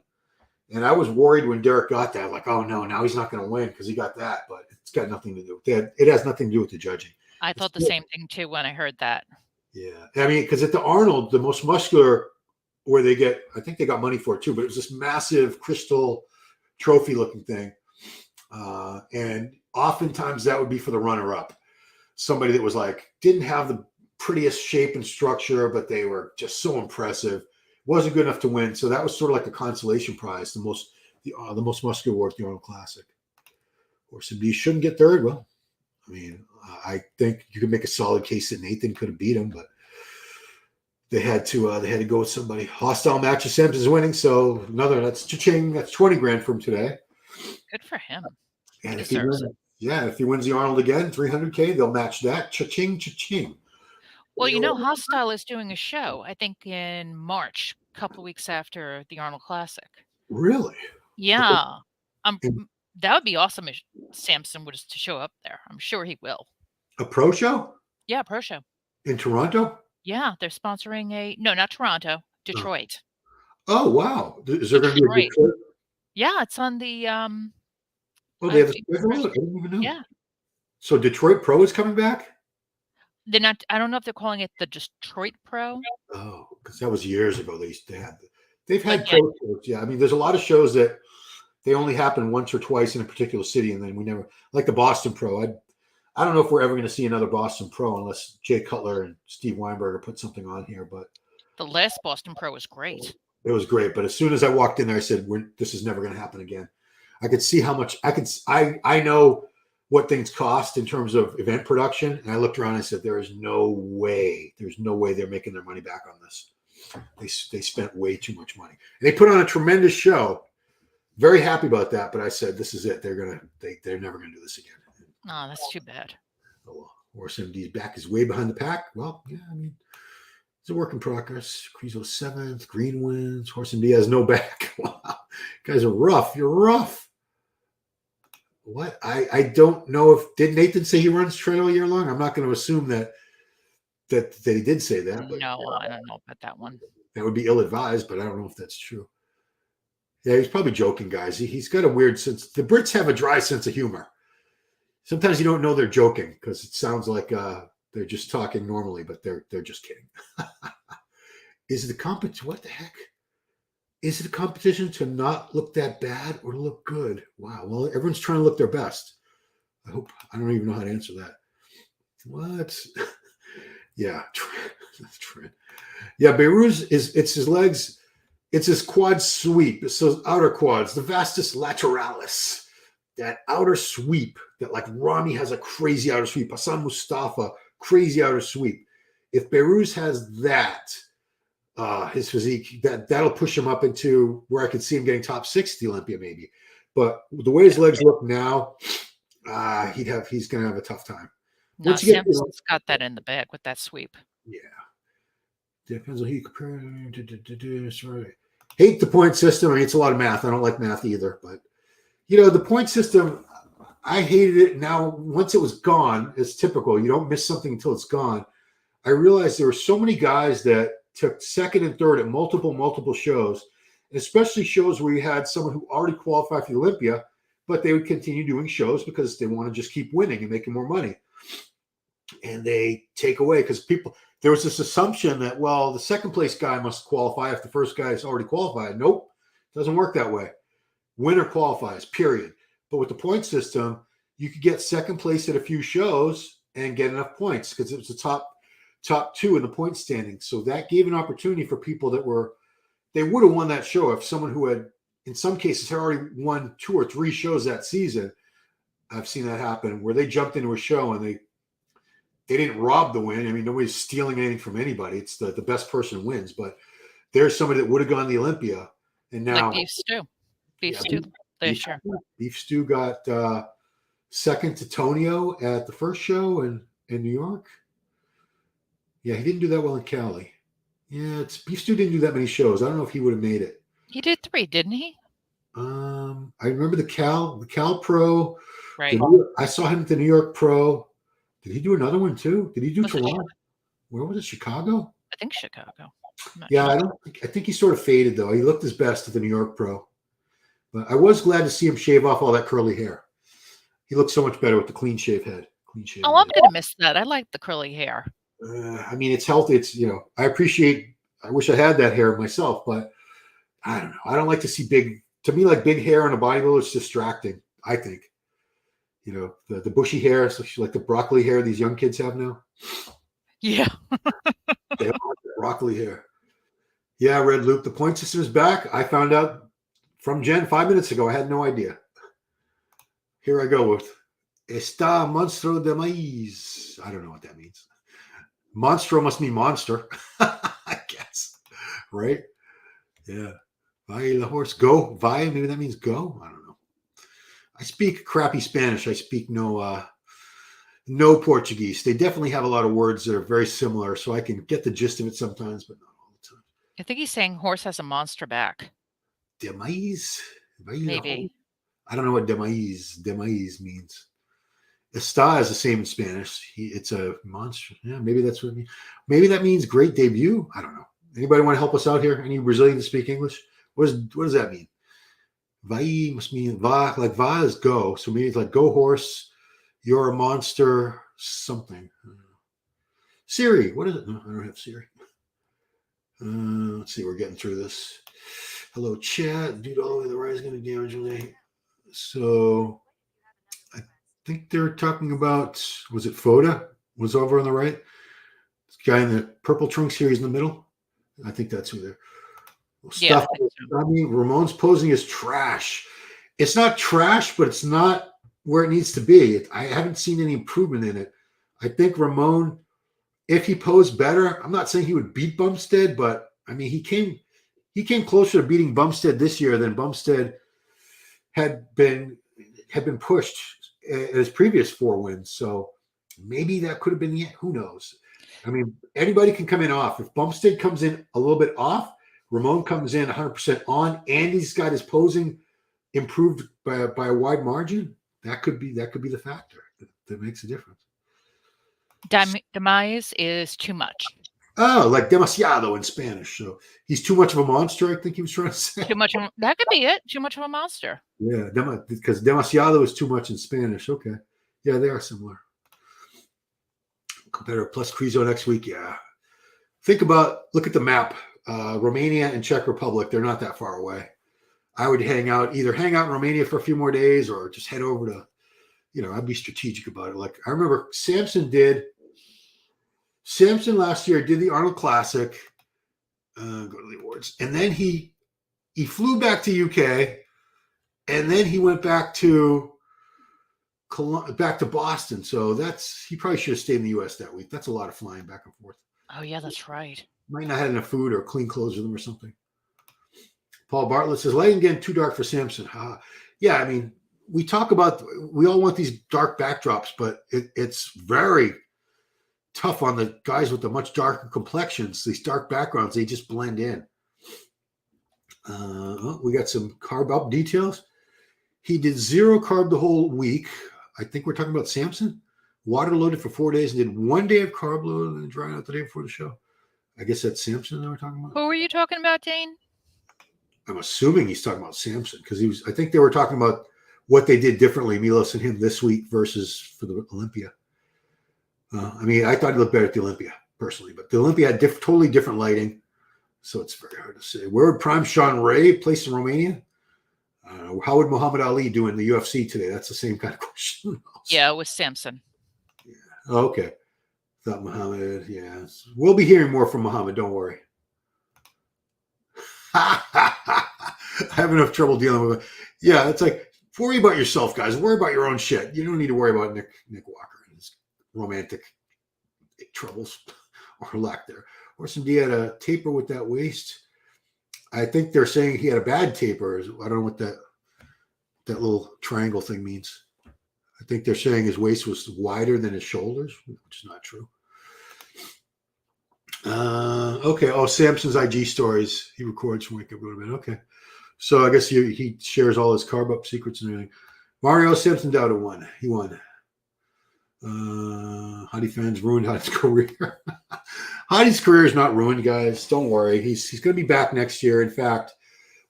And I was worried when Derek got that. Like, oh, no, now he's not going to win because he got that. But it's got nothing to do with that. It has nothing to do with the judging. I thought the same thing, too, when I heard that. Yeah. I mean, because at the Arnold, the most muscular, where they get, I think they got money for it, too. But it was this massive crystal trophy-looking thing. And oftentimes that would be for the runner-up. Somebody that was like, didn't have the prettiest shape and structure, but they were just so impressive. Wasn't good enough to win. So that was sort of like a consolation prize, the most muscular award at the Arnold Classic. Or somebody shouldn't get 3rd. Well, I mean, I think you could make a solid case that Nathan could have beat him, but they had to go with somebody. Hostile match of Sampson's winning. So that's cha-ching. That's 20 grand for him today. Good for him. And if he wins the Arnold again, 300K, they'll match that. Cha-ching, cha-ching. Well, Hostile is doing a show, I think in March, a couple of weeks after the Arnold Classic. Really? Yeah. That would be awesome if Samson was to show up there. I'm sure he will. A pro show? Yeah, pro show. In Toronto? Yeah, they're sponsoring no, not Toronto, Detroit. Oh, wow. Is there going to be a Detroit? Yeah, it's on the they have a schedule? I didn't even know. Yeah. So Detroit Pro is coming back? They're not. I don't know if they're calling it the Detroit Pro. Oh, because that was years ago. They've had pro shows. Yeah, I mean, there's a lot of shows that they only happen once or twice in a particular city, and then we never like the Boston Pro. I don't know if we're ever going to see another Boston Pro unless Jay Cutler and Steve Weinberger put something on here. But the last Boston Pro was great. It was great, but as soon as I walked in there, I said, "This is never going to happen again." I could see how much I know what things cost in terms of event production. And I looked around and I said, there's no way they're making their money back on this. They spent way too much money. And they put on a tremendous show. Very happy about that. But I said, this is it. They're never going to do this again. Oh, that's too bad. Oh, well, Horse MD's back is way behind the pack. Well, yeah, I mean, it's a work in progress. Crizo 7th, Green wins. Horse MD has no back. Wow. You guys are rough. You're rough. What? I don't know if did Nathan say he runs trail year long? I'm not going to assume that he did say that. But no, I don't know about that one. That would be ill-advised, but I don't know if that's true. Yeah, he's probably joking, guys. He's got a weird sense. The Brits have a dry sense of humor. Sometimes you don't know they're joking because it sounds like they're just talking normally, but they're just kidding. Is the competition? What the heck? is it a competition to not look that bad or to look good? Wow. Well, everyone's trying to look their best. I don't even know how to answer that. What? Yeah. That's true. Yeah. Beirut's it's his legs. It's his quad sweep. It's those outer quads, the vastus lateralis, that outer sweep that like Rami has a crazy outer sweep. Hassan Mustafa, crazy outer sweep. If Beirut has that, his physique, that'll push him up into where I could see him getting top 60 Olympia maybe. But the way his legs look now, he's going to have a tough time. No, Once you get, Samson's got that in the bag with that sweep. yeah, depends on who you compare. Sorry, hate the point system. I mean, it's a lot of math. I don't like math either. But the point system, I hated it. Now, once it was gone, it's typical. You don't miss something until it's gone. I realized there were so many guys that took second and third at multiple shows, and especially shows where you had someone who already qualified for the Olympia, but they would continue doing shows because they want to just keep winning and making more money. And they take away because there was this assumption that, well, the second place guy must qualify if the first guy is already qualified. Nope, doesn't work that way. Winner qualifies, period. But with the point system, you could get second place at a few shows and get enough points because it was the top two in the point standing. So that gave an opportunity for people that they would have won that show if someone who had, in some cases, had already won 2 or 3 shows that season. I've seen that happen where they jumped into a show and they didn't rob the win. I mean, nobody's stealing anything from anybody. It's the best person wins. But there's somebody that would have gone to the Olympia, and now like Beef Stew. Beef Stew got second to Tonio at the first show in New York. Yeah, he didn't do that well in Cali. Yeah, Beef Stew didn't do that many shows. I don't know if he would have made it. He did 3, didn't he? I remember the Cal Pro. Right. I saw him at the New York Pro. Did he do another one too? Did he do Toronto? Where was it? Chicago? I think Chicago. Yeah, I think he sort of faded though. He looked his best at the New York Pro. But I was glad to see him shave off all that curly hair. He looks so much better with the clean shave head. I'm gonna miss that. I like the curly hair. I mean, it's healthy. It's I wish I had that hair myself, but I don't know. I don't like to see big hair on a bodybuilder. It's distracting, I think. The bushy hair, so like the broccoli hair these young kids have now. Yeah. They all have the broccoli hair. Yeah, Red Loop. The point system is back. I found out from Jen 5 minutes ago. I had no idea. Here I go with Está monstro de maíz. I don't know what that means. Monstro must mean monster, I guess. Right? Yeah. Vai la horse. Go. Vai. Maybe that means go. I don't know. I speak crappy Spanish. I speak no Portuguese. They definitely have a lot of words that are very similar, so I can get the gist of it sometimes, but not all the time. I think he's saying horse has a monster back. De maíz? Maybe. I don't know what de maíz means. Está is the same in Spanish. It's a monster. Yeah, maybe that's what it means. Maybe that means great debut. I don't know. Anybody want to help us out here? Any Brazilians speak English? What does that mean? Vai must mean va, like va is go. So maybe it's like go horse, you're a monster, something. Siri, what is it? No, I don't have Siri. Let's see, we're getting through this. Hello, chat. Dude, all the way to the right is going to damage me. So I think they're talking about, was it Foda? Was over on the right? This guy in the purple trunks here, he's in the middle. I think that's who they're. Stuff. Yeah, I mean, Ramon's posing is trash. It's not trash, but it's not where it needs to be. I haven't seen any improvement in it. I think Ramon, if he posed better, I'm not saying he would beat Bumstead, but I mean, he came closer to beating Bumstead this year than Bumstead had been pushed at his previous 4 wins. So maybe that could have been the end. Who knows? I mean, anybody can come in off. If Bumstead comes in a little bit off, Ramon comes in 100% on, and he's got his posing improved by a wide margin. That could be the factor that makes a difference. Demise is too much. Oh, like demasiado in Spanish. So he's too much of a monster, I think he was trying to say. That could be it. Too much of a monster. Yeah, because demasiado is too much in Spanish. Okay. Yeah, they are similar. Competitor plus Crizo next week. Yeah. Look at the map. Romania and Czech Republic, they're not that far away. I would either hang out in Romania for a few more days or just head over to, I'd be strategic about it. Like I remember Samson last year did the Arnold Classic, go to the awards. And then he flew back to UK and then he went back to Boston. So he probably should have stayed in the US that week. That's a lot of flying back and forth. Oh yeah, that's right. Might not have enough food or clean clothes with him or something. Paul Bartlett says, lighting getting too dark for Samson. Yeah, I mean, we all want these dark backdrops, but it's very tough on the guys with the much darker complexions. These dark backgrounds, they just blend in. We got some carb up details. He did 0 carb the whole week. I think we're talking about Samson. Water loaded for 4 days and did 1 day of carb load and then drying out the day before the show. I guess that's Samson that we're talking about. Who were you talking about, Dane? I'm assuming he's talking about Samson because I think they were talking about what they did differently, Milos and him this week versus for the Olympia. I mean, I thought he looked better at the Olympia personally, but the Olympia had totally different lighting. So it's very hard to say. Where would Prime Sean Ray place in Romania? How would Muhammad Ali do in the UFC today? That's the same kind of question. Yeah, it was Samson. Yeah. Oh, okay. Thought Muhammad. Yeah. We'll be hearing more from Muhammad. Don't worry. I have enough trouble dealing with it. Yeah, it's like, worry about yourself, guys. Worry about your own shit. You don't need to worry about Nick Walker and his romantic troubles or lack there. Orson D had a taper with that waist. I think they're saying he had a bad taper. I don't know what that little triangle thing means. I think they're saying his waist was wider than his shoulders, which is not true. Okay. Oh, Samson's IG stories. He records from Wake Up Go to Bed. Okay. So I guess he shares all his carb up secrets and everything. Mario Simpson Dowda won. He won. Hadi fans ruined Hadi's career. Hadi's career is not ruined, guys. Don't worry. He's going to be back next year. In fact,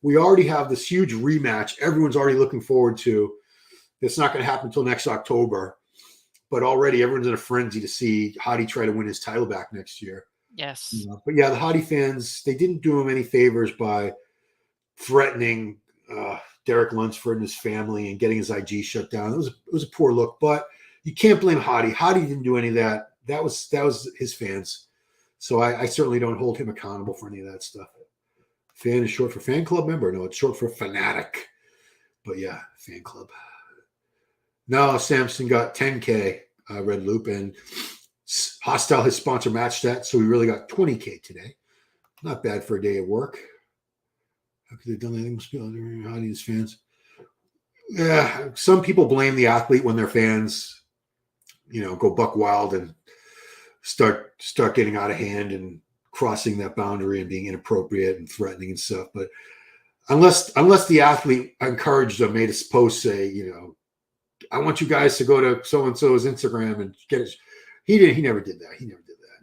we already have this huge rematch everyone's already looking forward to. It's not going to happen until next October. But already everyone's in a frenzy to see Hadi try to win his title back next year. Yes. But yeah, the Hadi fans, they didn't do him any favors by threatening Derek Lunsford and his family and getting his IG shut down. It was a poor look, but you can't blame Hadi. Hadi didn't do any of that. That was his fans. So I certainly don't hold him accountable for any of that stuff. Fan is short for fan club member. No, it's short for fanatic. But yeah, fan club. No, Samson got 10K Red Loop, and Hostile, his sponsor, matched that. So we really got 20K today. Not bad for a day of work. How could they have done anything? Must be Hadi's fans. Yeah, some people blame the athlete when their fans, go buck wild and start getting out of hand and crossing that boundary and being inappropriate and threatening and stuff. But unless the athlete encouraged them, made a post say, I want you guys to go to so and so's Instagram and get it. He never did that.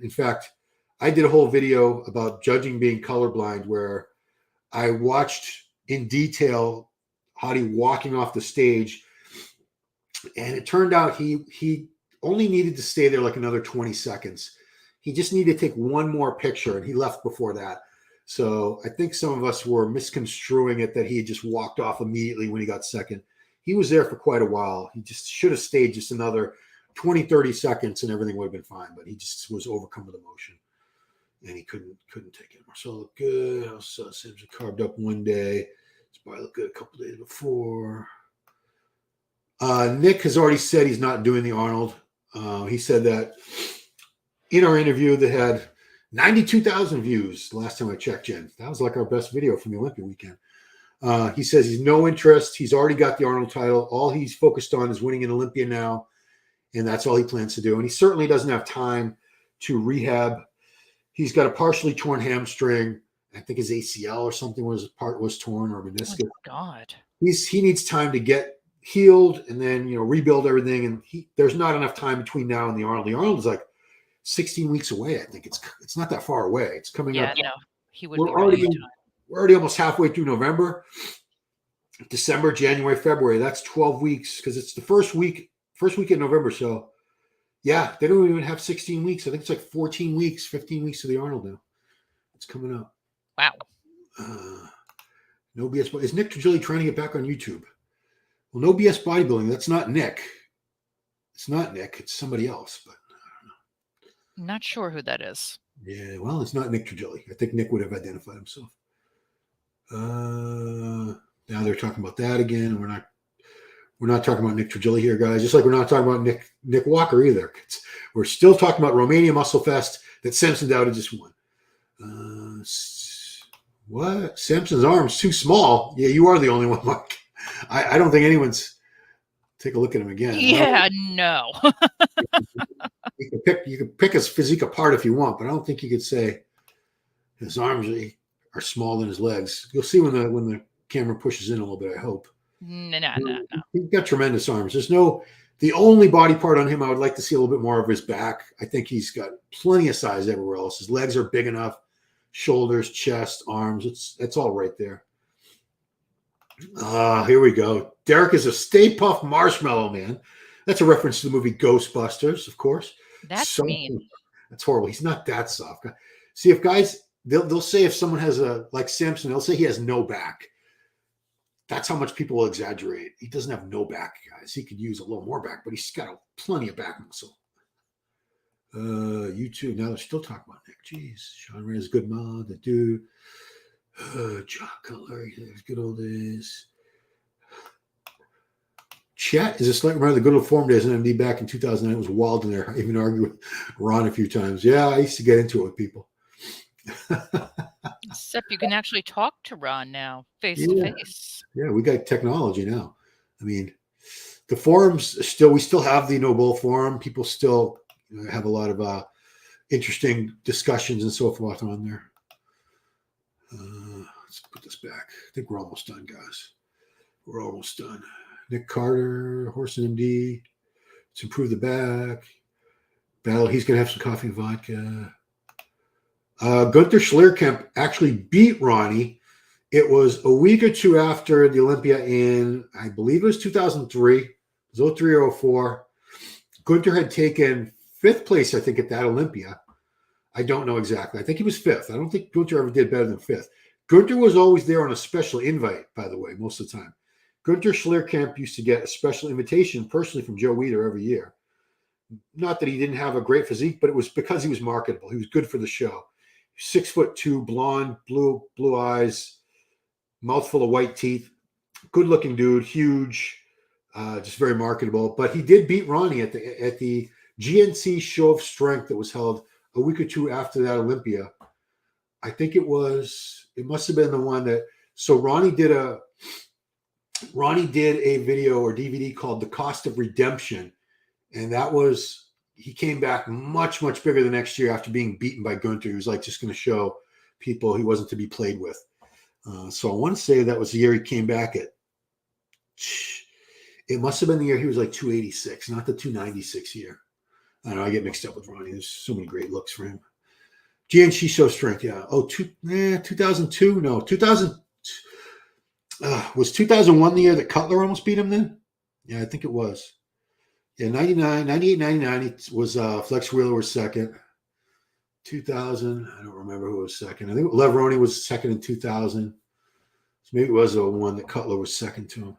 In fact, I did a whole video about judging being colorblind where I watched in detail Hadi walking off the stage, and it turned out he only needed to stay there like another 20 seconds. He just needed to take one more picture, and he left before that. So I think some of us were misconstruing it that he had just walked off immediately when he got second. He was there for quite a while. He just should have stayed just another 20, 30 seconds and everything would have been fine, but he just was overcome with emotion and he couldn't take it. Marcelo looked good. Samson carved up 1 day. His body looked good a couple days before. Nick has already said he's not doing the Arnold. He said that in our interview that had 92,000 views last time I checked, Jen. That was like our best video from the Olympia weekend. He says he's no interest. He's already got the Arnold title. All he's focused on is winning an Olympia now, and that's all he plans to do. And he certainly doesn't have time to rehab. He's got a partially torn hamstring. I think his ACL or something was torn, or meniscus. Oh, God. He needs time to get healed and then rebuild everything. And there's not enough time between now and the Arnold. The Arnold is like 16 weeks away. I think it's not that far away. It's coming up. Yeah, no, he would. We're already almost halfway through November, December, January, February. That's 12 weeks because it's the first week in November. So yeah, they don't even have 16 weeks. I think it's like 14 weeks, 15 weeks to the Arnold now. It's coming up. Wow. No BS. Is Nick Trigilli trying to get back on YouTube? Well, no BS bodybuilding. That's not Nick. It's not Nick. It's somebody else. But Not sure who that is. yeah, well, it's not Nick Trigilli. I think Nick would have identified himself. Now they're talking about that again. We're not talking about Nick Trigilli here, guys. Just like we're not talking about Nick Walker either. We're still talking about Romanian Muscle Fest that Samson Dowda just won. What? Samson's arm's too small. Yeah, you are the only one, Mark. I don't think anyone's. Take a look at him again. Yeah, no. You can pick his physique apart if you want, but I don't think you could say his arms are smaller than his legs. You'll see when the camera pushes in a little bit, I hope. No. He's got tremendous arms. The only body part on him I would like to see a little bit more of his back. I think he's got plenty of size everywhere else. His legs are big enough. Shoulders, chest, arms. It's all right there. Here we go. Derek is a Stay Puft Marshmallow Man. That's a reference to the movie Ghostbusters, of course. That's mean. That's horrible. He's not that soft. See, if guys, they'll say if someone has like Samson, they'll say he has no back. That's how much people will exaggerate. He doesn't have no back, guys. He could use a little more back, but he's got plenty of back muscle. YouTube. Now they're still talking about Nick. Jeez. Sean Ray is a good mom. The dude. John Cutler. Good old days. Chat is a slight reminder of the good old form days in MD back in 2009. It was wild in there. I even argued with Ron a few times. Yeah, I used to get into it with people. Except you can actually talk to Ron now, face to face. Yeah, we got technology now. I mean, the forums we still have the No Bull forum. People still have a lot of interesting discussions and so forth on there. Let's put this back. I think we're almost done, guys. We're almost done. Nick Carter, Horse and MD. Let's improve the back. Battle. He's going to have some coffee and vodka. Gunther Schlierkamp actually beat Ronnie. It was a week or two after the Olympia in, I believe it was 2003. It was 03 or 04. Gunther had taken 5th place, I think, at that Olympia. I don't know exactly. I think he was 5th. I don't think Gunther ever did better than 5th. Gunther was always there on a special invite, by the way, most of the time. Gunther Schlierkamp used to get a special invitation personally from Joe Weider every year. Not that he didn't have a great physique, but it was because he was marketable. He was good for the show. 6'2", blonde, blue eyes, mouthful of white teeth. Good-looking dude, huge, just very marketable. But he did beat Ronnie at the GNC Show of Strength that was held a week or two after that Olympia. I think it must have been the one that. So Ronnie did a video or DVD called The Cost of Redemption. And that was, he came back much, much bigger the next year after being beaten by Gunther. He was like just going to show people he wasn't to be played with. So I want to say that was the year he came back at, it must have been the year he was like 286, not the 296 year. I don't know, I get mixed up with Ronnie. There's so many great looks for him. GNC Show Strength, yeah. 2002? No, 2000. Was 2001 the year that Cutler almost beat him then? Yeah, I think it was. Yeah, 98, 99, it was Flex Wheeler was second. 2000, I don't remember who was second. I think Leveroni was second in 2000. So maybe it was the one that Cutler was second to him.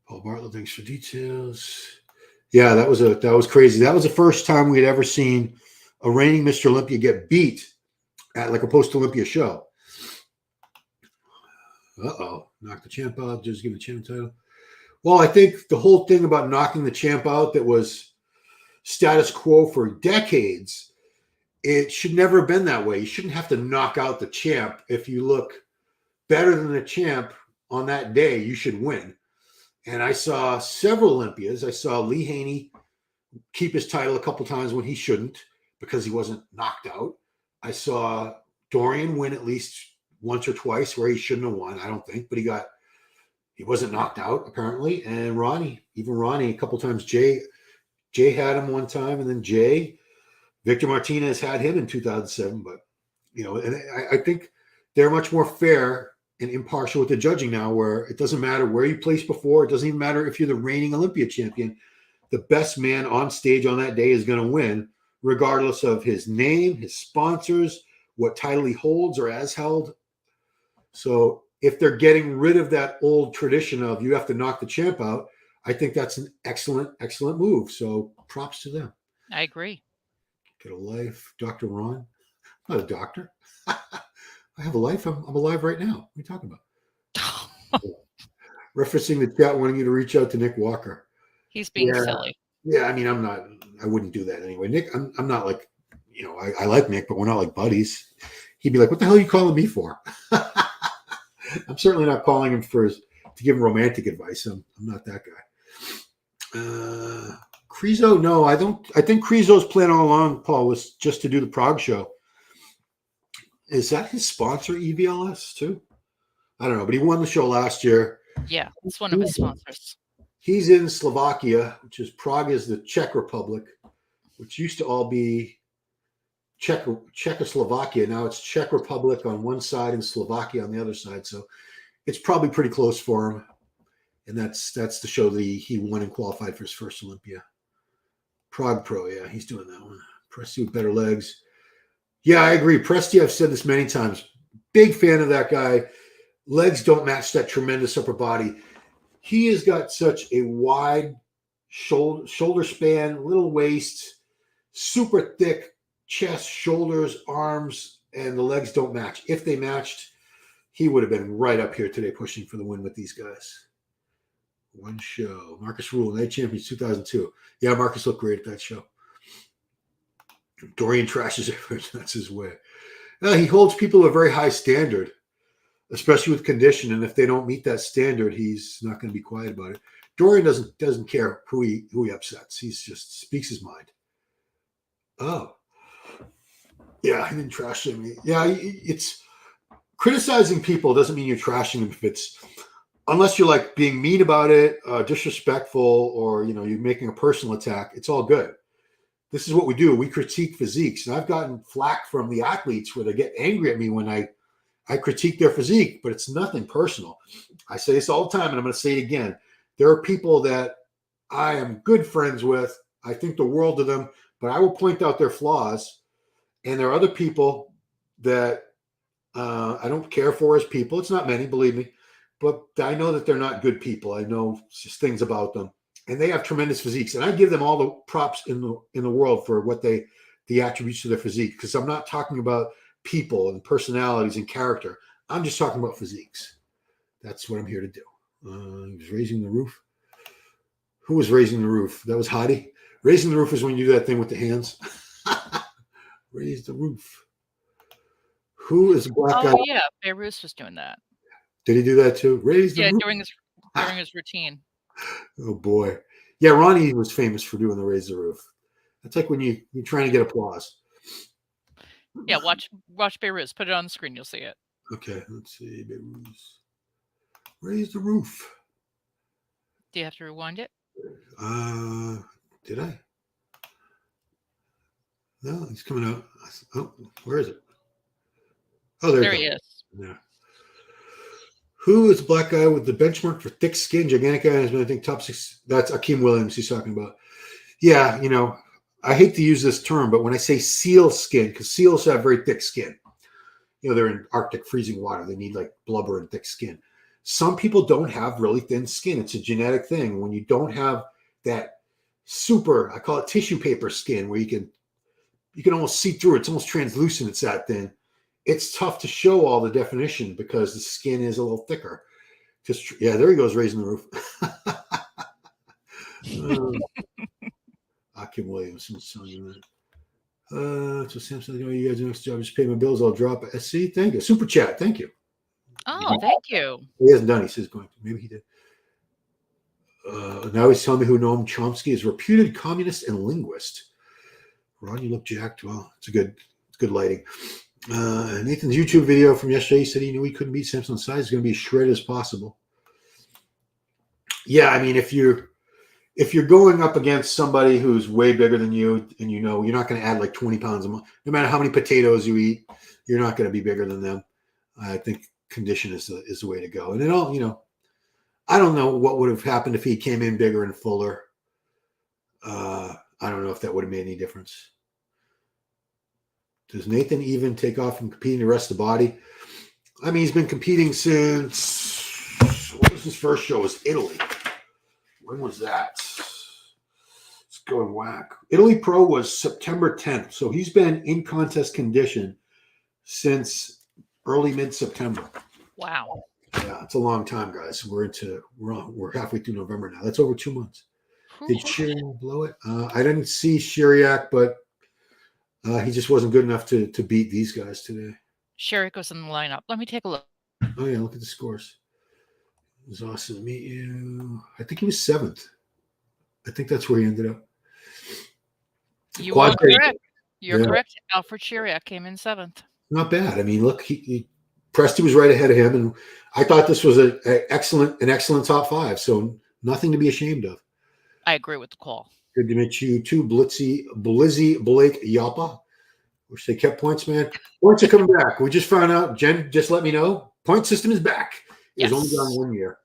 Paul Bartlett, thanks for details. Yeah, that was crazy. That was the first time we had ever seen a reigning Mr. Olympia get beat at like a post-Olympia show. Knocked the champ out, just give the champ title. Well, I think the whole thing about knocking the champ out that was status quo for decades, it should never have been that way. You shouldn't have to knock out the champ. If you look better than the champ on that day, you should win. And I saw several Olympias. I saw Lee Haney keep his title a couple times when he shouldn't because he wasn't knocked out. I saw Dorian win at least once or twice where he shouldn't have won, I don't think, but he wasn't knocked out apparently. And Ronnie a couple times. Jay had him one time, and then Victor Martinez had him in 2007. But and I think they're much more fair and impartial with the judging now, where it doesn't matter where you placed before. It doesn't even matter if you're the reigning Olympia champion. The best man on stage on that day is going to win, regardless of his name, his sponsors, what title he holds or has held. So if they're getting rid of that old tradition of you have to knock the champ out, I think that's an excellent, excellent move. So props to them. I agree. Get a life, Dr. Ron. I'm not a doctor. I have a life. I'm alive right now. What are you talking about? Referencing the chat, wanting you to reach out to Nick Walker. He's being Yeah. silly. Yeah, I mean, I wouldn't do that anyway. Nick, I'm not like, I like Nick, but we're not like buddies. He'd be like, what the hell are you calling me for? I'm certainly not calling him to give him romantic advice. I'm not that guy. Krizo, no, I don't. I think Krizo's plan all along, Paul, was just to do the Prague show. Is that his sponsor, EVLS, too? I don't know, but he won the show last year. Yeah, it's one of his sponsors. He's in Slovakia, which is Prague is the Czech Republic, which used to all be Czechoslovakia. Now it's Czech Republic on one side and Slovakia on the other side. So it's probably pretty close for him. And that's the show that he won and qualified for his first Olympia. Prague Pro, yeah, he's doing that one. Presti with better legs. Yeah, I agree. Presti, I've said this many times. Big fan of that guy. Legs don't match that tremendous upper body. He has got such a wide shoulder span, little waist, super thick chest, shoulders, arms, and the legs don't match. If they matched, he would have been right up here today pushing for the win with these guys. One show. Marcus Rule, Night Champions 2002. Yeah, Marcus looked great at that show. Dorian trashes it. That's his way. He holds people to a very high standard, especially with condition. And if they don't meet that standard, he's not going to be quiet about it. Dorian doesn't care who he upsets. He's just speaks his mind. Oh, yeah, he didn't trash him. Yeah, it's criticizing people doesn't mean you're trashing them if it's unless you're like being mean about it, disrespectful, or you're making a personal attack. It's all good. This is what we do. We critique physiques, and I've gotten flack from the athletes where they get angry at me when I critique their physique, but it's nothing personal. I say this all the time, and I'm going to say it again. There are people that I am good friends with. I think the world of them, but I will point out their flaws. And there are other people that I don't care for as people. It's not many, believe me, but I know that they're not good people. I know just things about them, and they have tremendous physiques. And I give them all the props in the world for what the attributes of their physique, because I'm not talking about people and personalities and character. I'm just talking about physiques. That's what I'm here to do. He was raising the roof. Who was raising the roof? That was Hadi. Raising the roof is when you do that thing with the hands. Raise the roof. Who is the black guy? Oh yeah, Beirut was doing that. Did he do that too? Raise the roof? during his routine. Oh boy. Yeah, Ronnie was famous for doing the raise the roof. That's like when you're trying to get applause. Yeah, watch Beirut. Put it on the screen, you'll see it. Okay, let's see. Beirut. Raise the roof. Do you have to rewind it? Did I? No, he's coming out. Oh, where is it? Oh, there he is. Yeah. Who is the black guy with the benchmark for thick skin? Gigantic guy has been, I think, top 6. That's Akeem Williams he's talking about. Yeah, I hate to use this term, but when I say seal skin, because seals have very thick skin. They're in Arctic freezing water. They need like blubber and thick skin. Some people don't have really thin skin. It's a genetic thing. When you don't have that super, I call it tissue paper skin, where you can almost see through it. It's almost translucent. It's that thin. It's tough to show all the definition because the skin is a little thicker. Yeah, there he goes, raising the roof. Akim Williams, I'm telling you that. So Samson, you guys do next job. Just pay my bills. I'll drop a SC. Thank you. Super chat. Thank you. Oh, thank you. He hasn't done. He says going to. Maybe he did. Now he's telling me who Noam Chomsky is. Reputed communist and linguist. Ron, you look jacked. Well, it's good lighting. Nathan's YouTube video from yesterday, he said he knew he couldn't beat Samson's size. He's going to be as shredded as possible. Yeah, I mean, if you're going up against somebody who's way bigger than you, and you're not going to add like 20 pounds a month, no matter how many potatoes you eat, you're not going to be bigger than them. I think condition is the way to go. And I don't know what would have happened if he came in bigger and fuller. I don't know if that would have made any difference. Does Nathan even take off from competing the rest of the body? I mean, he's been competing since, what was his first show? It was Italy. When was that? It's going whack. Italy Pro was September 10th. So he's been in contest condition since early mid-September. Wow. Yeah, it's a long time, guys. We're halfway through November now. That's over 2 months. Did Shiriak blow it? I didn't see Shiriak, but he just wasn't good enough to beat these guys today. Shiriak was in the lineup. Let me take a look. Oh, yeah, look at the scores. It was awesome to meet you. I think he was 7th. I think that's where he ended up. You are correct. You're correct. Alfred Shiriak came in 7th. Not bad. I mean, look, Presti was right ahead of him, and I thought this was an excellent top 5. So nothing to be ashamed of. I agree with the call. Good to meet you too, Blizzy Blake Yapa. Wish they kept points, man. Points are coming back. We just found out. Jen just let me know. Point system is back. It was only gone 1 year.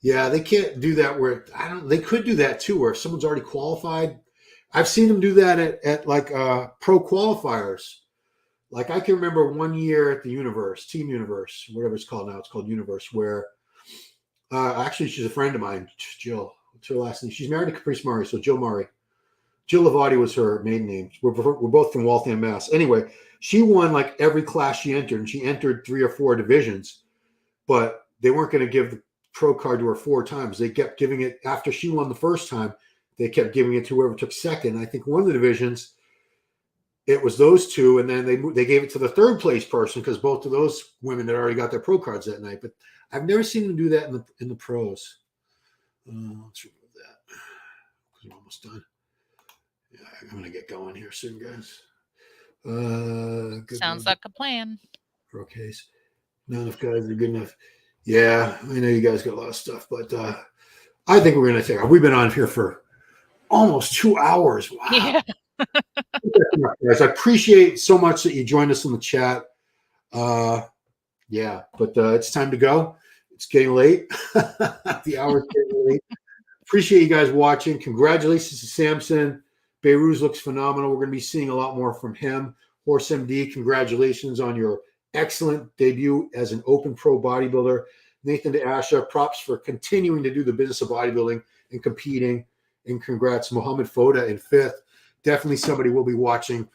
Yeah, they can't do that where they could do that too, where if someone's already qualified. I've seen them do that at like pro qualifiers. Like I can remember 1 year at the Universe, Team Universe, whatever it's called now. It's called Universe, where actually she's a friend of mine, Jill. What's her last name? She's married to Caprice Murray, so Jill Murray. Jill Lavati was her maiden name. We're both from Waltham, Mass. Anyway, she won like every class she entered, and she entered 3 or 4 divisions, but they weren't going to give the pro card to her 4 times. They kept giving it after she won the first time. They kept giving it to whoever took second. I think one of the divisions, it was those 2, and then they gave it to the 3rd place person because both of those women had already got their pro cards that night. But I've never seen them do that in the pros. Let's remove that because we're almost done. Yeah, I'm gonna get going here soon, guys. Sounds like a plan. Pro case. Not enough guys are good enough. Yeah, I know you guys got a lot of stuff, but I think we're gonna take. We've been on here for almost 2 hours. Wow. Yeah. Guys, I appreciate so much that you joined us in the chat. Yeah, but it's time to go. It's getting late. The hour's getting late. Appreciate you guys watching. Congratulations to Samson. Beirut looks phenomenal. We're going to be seeing a lot more from him. Horse MD, congratulations on your excellent debut as an open pro bodybuilder. Nathan de Asha, props for continuing to do the business of bodybuilding and competing. And congrats, Mohammed Foda in 5th. Definitely somebody we'll be watching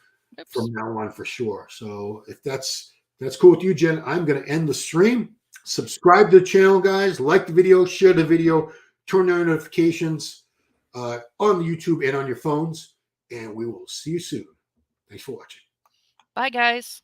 from now on for sure. So if that's cool with you, Jen, I'm going to end the stream. Subscribe to the channel, guys. Like the video, share the video, turn on notifications on YouTube and on your phones. And we will see you soon. Thanks for watching. Bye, guys.